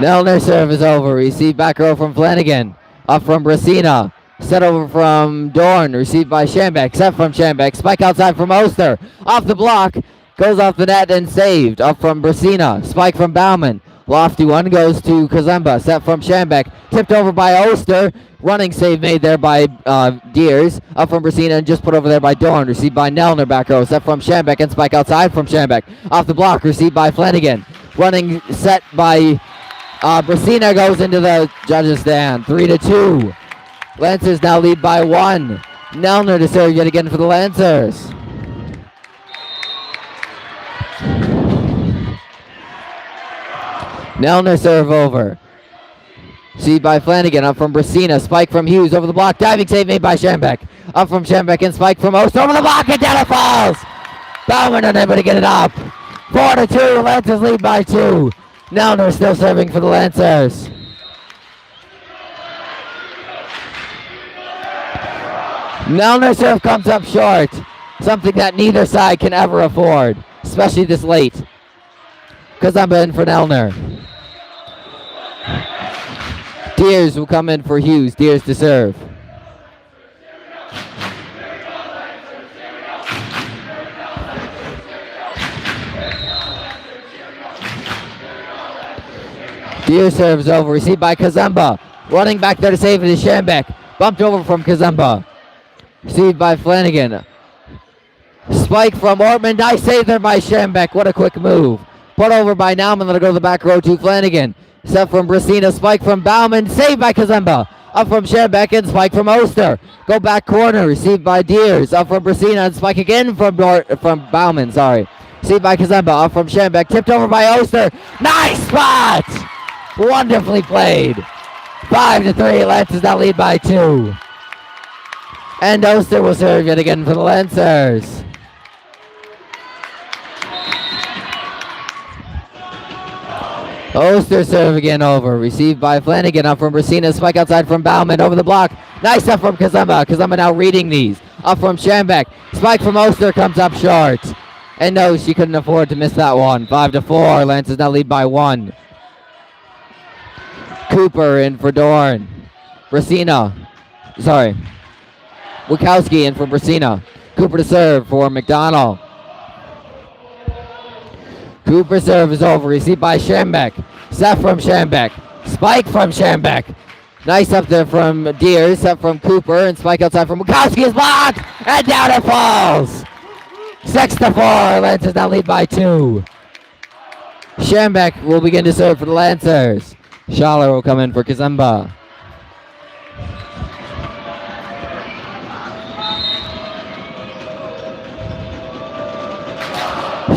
Nelner serve is over. Received back row from Flanagan. Up from Brasina. Set over from Dorn. Received by Schembeck. Set from Schembeck. Spike outside from Oster. Off the block. Goes off the net and saved. Up from Brasina. Spike from Bauman. Lofty one goes to Kazemba. Set from Schembeck. Tipped over by Oster. Running save made there by Deers. Up from Brasina and just put over there by Dorn. Received by Nelner back row. Set from Schembeck and spike outside from Schembeck. Off the block. Received by Flanagan. Running set by Brasina goes into the judges' stand. 3-2. Lancers now lead by 1. Nelner to serve yet again for the Lancers. Nelner serve over. See by Flanagan, up from Brasina, spike from Hughes, over the block, diving save made by Schembeck. Up from Schembeck and spike from Oster, over the block, and down it falls! Bauman unable to get it up. 4-2, Lancers lead by 2. Nelner still serving for the Lancers. Nelner serve comes up short, something that neither side can ever afford, especially this late. Kazemba in for Nelner. Deers will come in for Hughes. Deers to serve. Deer serves over, received by Kazemba. Running back there to save it is Shambek. Bumped over from Kazemba. Received by Flanagan. Spike from Ortman. Nice save there by Shambek. What a quick move. Put over by Nauman. Let it go to the back row to Flanagan. Set from Brasina. Spike from Bauman. Saved by Kazemba. Up from Shambek and spike from Oster. Go back corner. Received by Deers. Up from Brasina and spike again from Bauman. Sorry. Received by Kazemba. Up from Shambek. Tipped over by Oster. Nice spot! Wonderfully played. 5-3. Lancers now lead by 2. And Oster will serve yet again for the Lancers. Oster serve again over. Received by Flanagan. Up from Brasina. Spike outside from Bauman. Over the block. Nice stuff from Kazemba. Kazemba now reading these. Up from Shambek. Spike from Oster comes up short. And no, she couldn't afford to miss that one. 5-4. Lancers now lead by 1. Cooper in for Dorn. Brasina. Sorry. Wachowski in for Brasina. Cooper to serve for Mcdonnell. Cooper serve is over. Received by Shambek. Set from Shambek. Spike from Shambek. Nice up there from Deers. Set from Cooper. And spike outside from Wachowski is blocked. And down it falls. 6-4. Lancers now lead by 2. Shambek will begin to serve for the Lancers. Schaller will come in for Kazemba.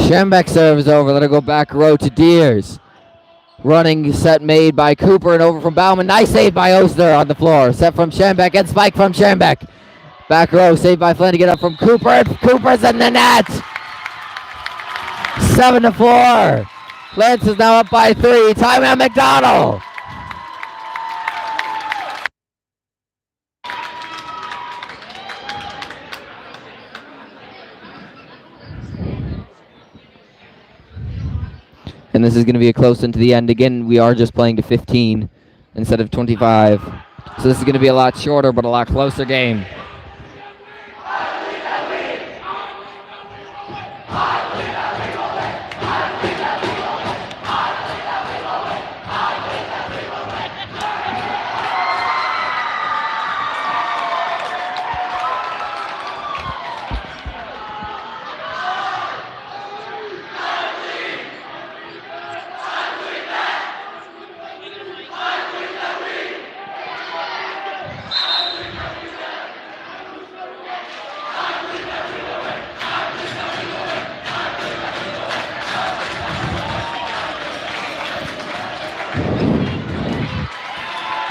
Shambek serves over. Let it go back row to Deers. Running set made by Cooper and over from Bauman. Nice save by Oster on the floor. Set from Shambek and spike from Shambek. Back row saved by Flanagan up from Cooper. Cooper's in the net. 7-4. Lancers now up by 3. Timeout Mcdonnell. And this is going to be a close into the end. Again, we are just playing to 15 instead of 25. So this is going to be a lot shorter, but a lot closer game.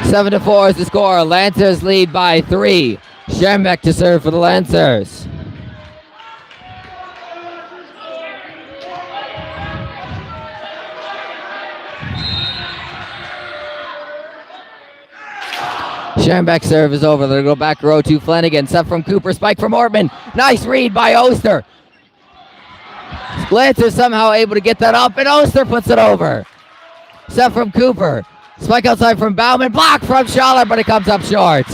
Seven to 4 is the score. Lancers lead by 3. Shambek to serve for the Lancers. Shambek serve is over. They'll go back row to Flanagan. Set from Cooper. Spike from Ortman. Nice read by Oster. Lancers somehow able to get that up, and Oster puts it over. Set from Cooper. Spike outside from Bauman. Block from Schaller, but it comes up short.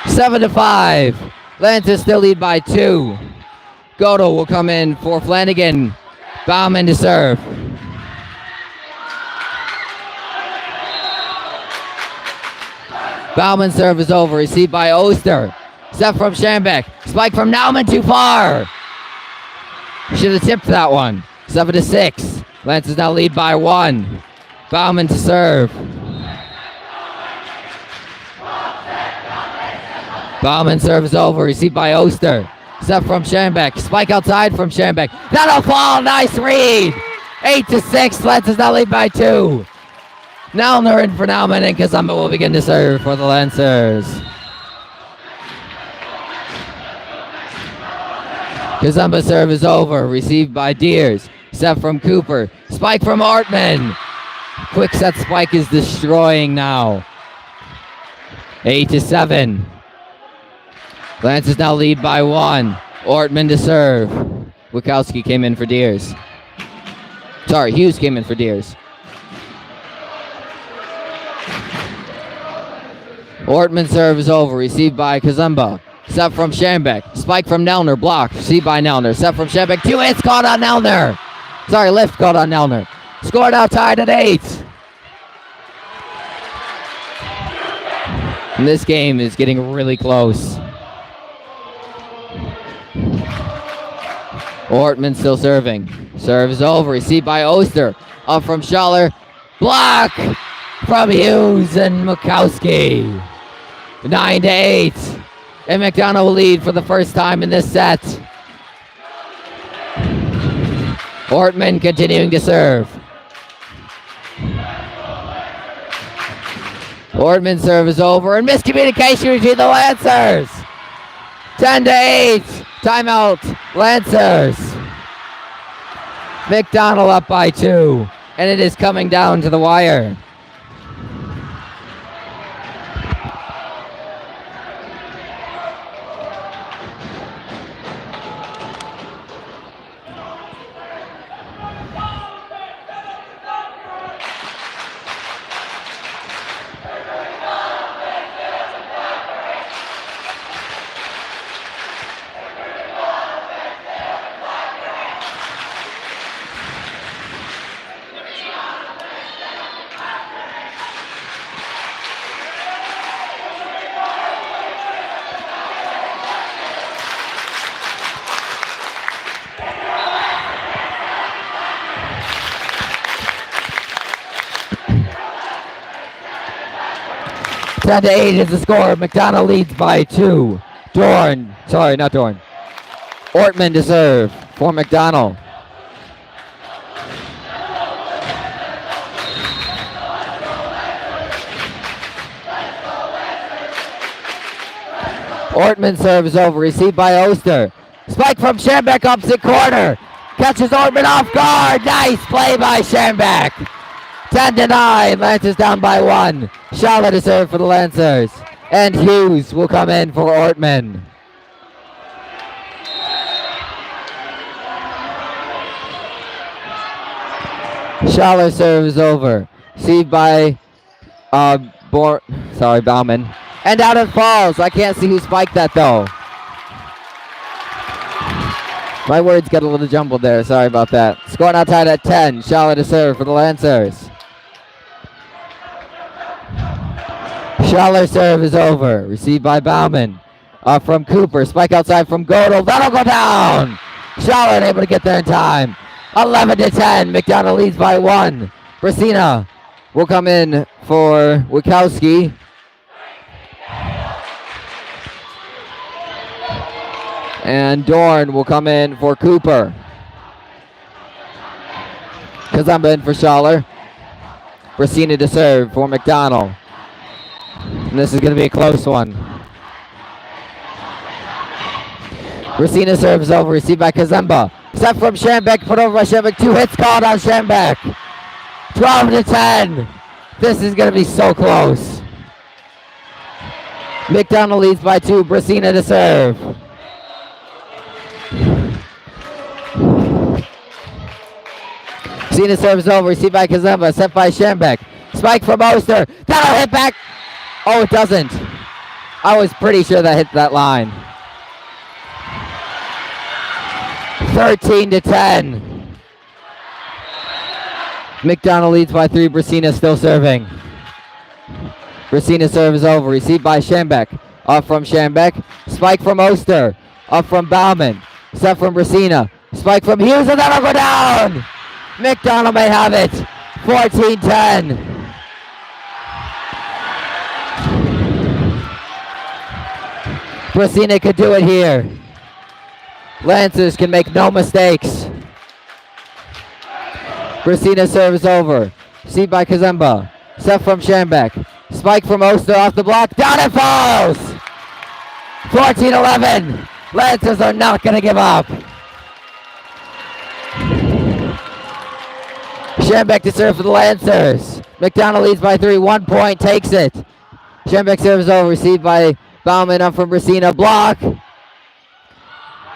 7-5. Lancers still lead by 2. Godel will come in for Flanagan. Bauman to serve. Bauman serve is over. Received by Oster. Set from Shambek. Spike from Nauman too far. Should have tipped that one. 7-6. Lancers now lead by 1. Bauman to serve. Bauman serves over. Received by Oster. Set from Shambek. Spike outside from Shambek. That'll fall. Nice read. 8-6. Lancers now lead by 2. Nellner in for Nauman, and Kazemba will begin to serve for the Lancers. Kazemba serve is over. Received by Deers. Set from Cooper. Spike from Ortman. Quick set spike is destroying now. 8-7. Lancers now lead by 1. Ortman to serve. Wachowski came in for Deers. Sorry, Hughes came in for Deers. Ortman serve is over. Received by Kazemba. Set from Shambek. Spike from Nellner. Blocked. Received by Nellner. Set from Shambek. 2 hits caught on Nellner. Sorry, lift caught on Nellner. Score now tied at 8. And this game is getting really close. Ortman still serving. Serves over. Received by Oster. Up from Schaller. Block from Hughes and Mikowski. 9-8. And Mcdonnell will lead for the first time in this set. Ortman continuing to serve. Ortman serve is over, and miscommunication between the Lancers. 10-8. Timeout, Lancers. Mcdonnell up by 2, and it is coming down to the wire. Down to 8 is the score. Mcdonnell leads by 2. Ortman to serve for Mcdonnell. Ortman serves over. Received by Oster. Spike from Schembeck, opposite corner. Catches Ortman off guard. Nice play by Schembeck. 10-9. Lancers down by 1. Schaller to serve for the Lancers. And Hughes will come in for Ortman. Schaller serves over. Received by Bauman. And out it falls. I can't see who spiked that though. My words got a little jumbled there. Sorry about that. Score now tied at 10. Schaller to serve for the Lancers. Schaller serve is over. Received by Bauman. From Cooper. Spike outside from Godel. That'll go down. Schaller able to get there in time. 11-10. Mcdonnell leads by 1. Brasina will come in for Wikowski. And Dorn will come in for Cooper. Kazamba in for Schaller. Brasina to serve for Mcdonnell. And this is going to be a close one. Brasina serves over, received by Kazemba. Set from Schembeck, put over by Schembeck. 2 hits called on Schembeck. 12-10. This is going to be so close. Mcdonnell leads by 2. Brasina to serve. Brasina serves over, received by Kazemba. Set by Schembeck. Spike from Oster. That'll hit back. Oh, it doesn't. I was pretty sure that hit that line. 13-10. Mcdonnell leads by 3. Brasina still serving. Brasina serves over. Received by Schembeck. Off from Schembeck. Spike from Oster. Up from Bauman. Set from Brasina. Spike from Hughes, and that'll go down. Mcdonnell may have it. 14-10. Brasina could do it here. Lancers can make no mistakes. Brasina serves over. Received by Kazemba. Set from Schembeck. Spike from Oster off the block. Down it falls! 14-11. Lancers are not going to give up. Schembeck to serve for the Lancers. Mcdonnell leads by 3. 1 point. Takes it. Schembeck serves over. Received by Bauman up from Brasina. Block.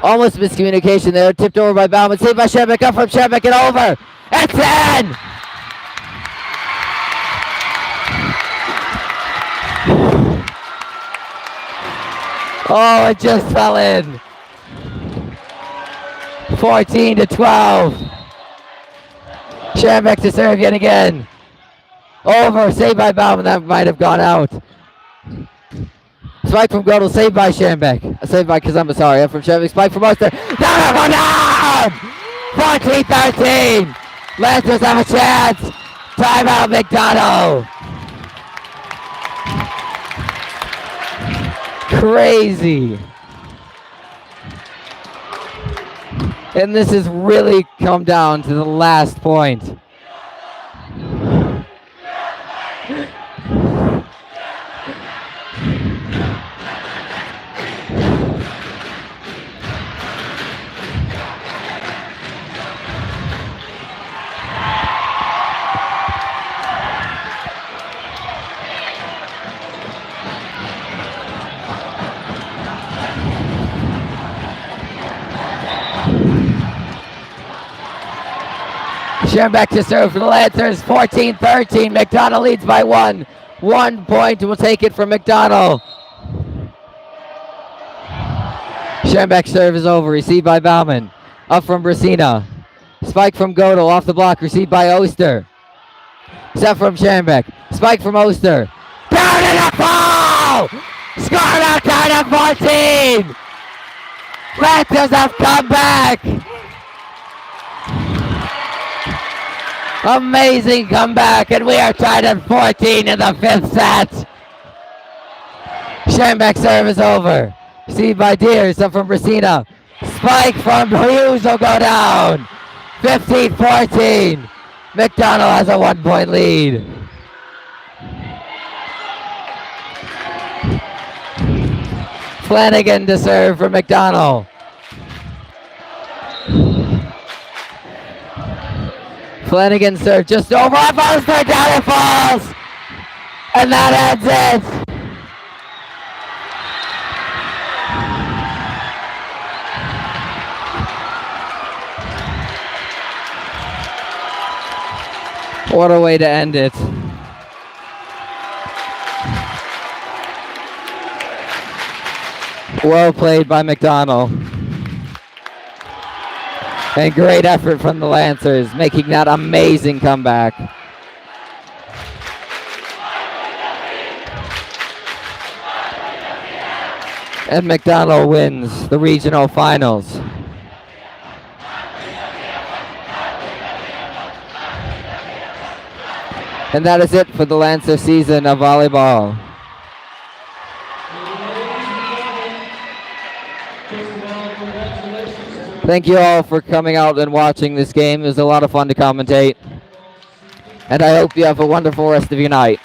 Almost miscommunication there. Tipped over by Bauman. Saved by Schembeck. Up from Schembeck and over. At 10! Oh, it just fell in. 14-12. Schembeck to serve yet again. Over, saved by Bauman, that might have gone out. Spike from Godel, saved by Schembeck. Saved by Kazamba, sorry, up from Schembeck. Spike from Oster. Down! 14-13! Lancers have a chance. Timeout, Mcdonnell. Crazy. And this has really come down to the last point. Schembeck to serve for the Lancers, 14-13. Mcdonnell leads by 1. 1 point will take it from Mcdonnell. Schembeck serve is over, received by Bauman. Up from Brasina. Spike from Godel, off the block, received by Oster. Set from Schembeck. Spike from Oster. Down in the ball! Scored outside of 14! Lancers have come back! Amazing comeback, and we are tied at 14 in the 5th set. Schembeck serve is over. Received by Deers, up from Brasina. Spike from Hughes will go down. 15-14. Mcdonnell has a 1-point lead. Flanagan to serve for Mcdonnell. Flanagan serve just over off Oster, down it falls! And that ends it. What a way to end it. Well played by Mcdonnell. And great effort from the Lancers, making that amazing comeback. And Mcdonnell wins the regional finals. And that is it for the Lancer season of volleyball. Thank you all for coming out and watching this game. It was a lot of fun to commentate. And I hope you have a wonderful rest of your night.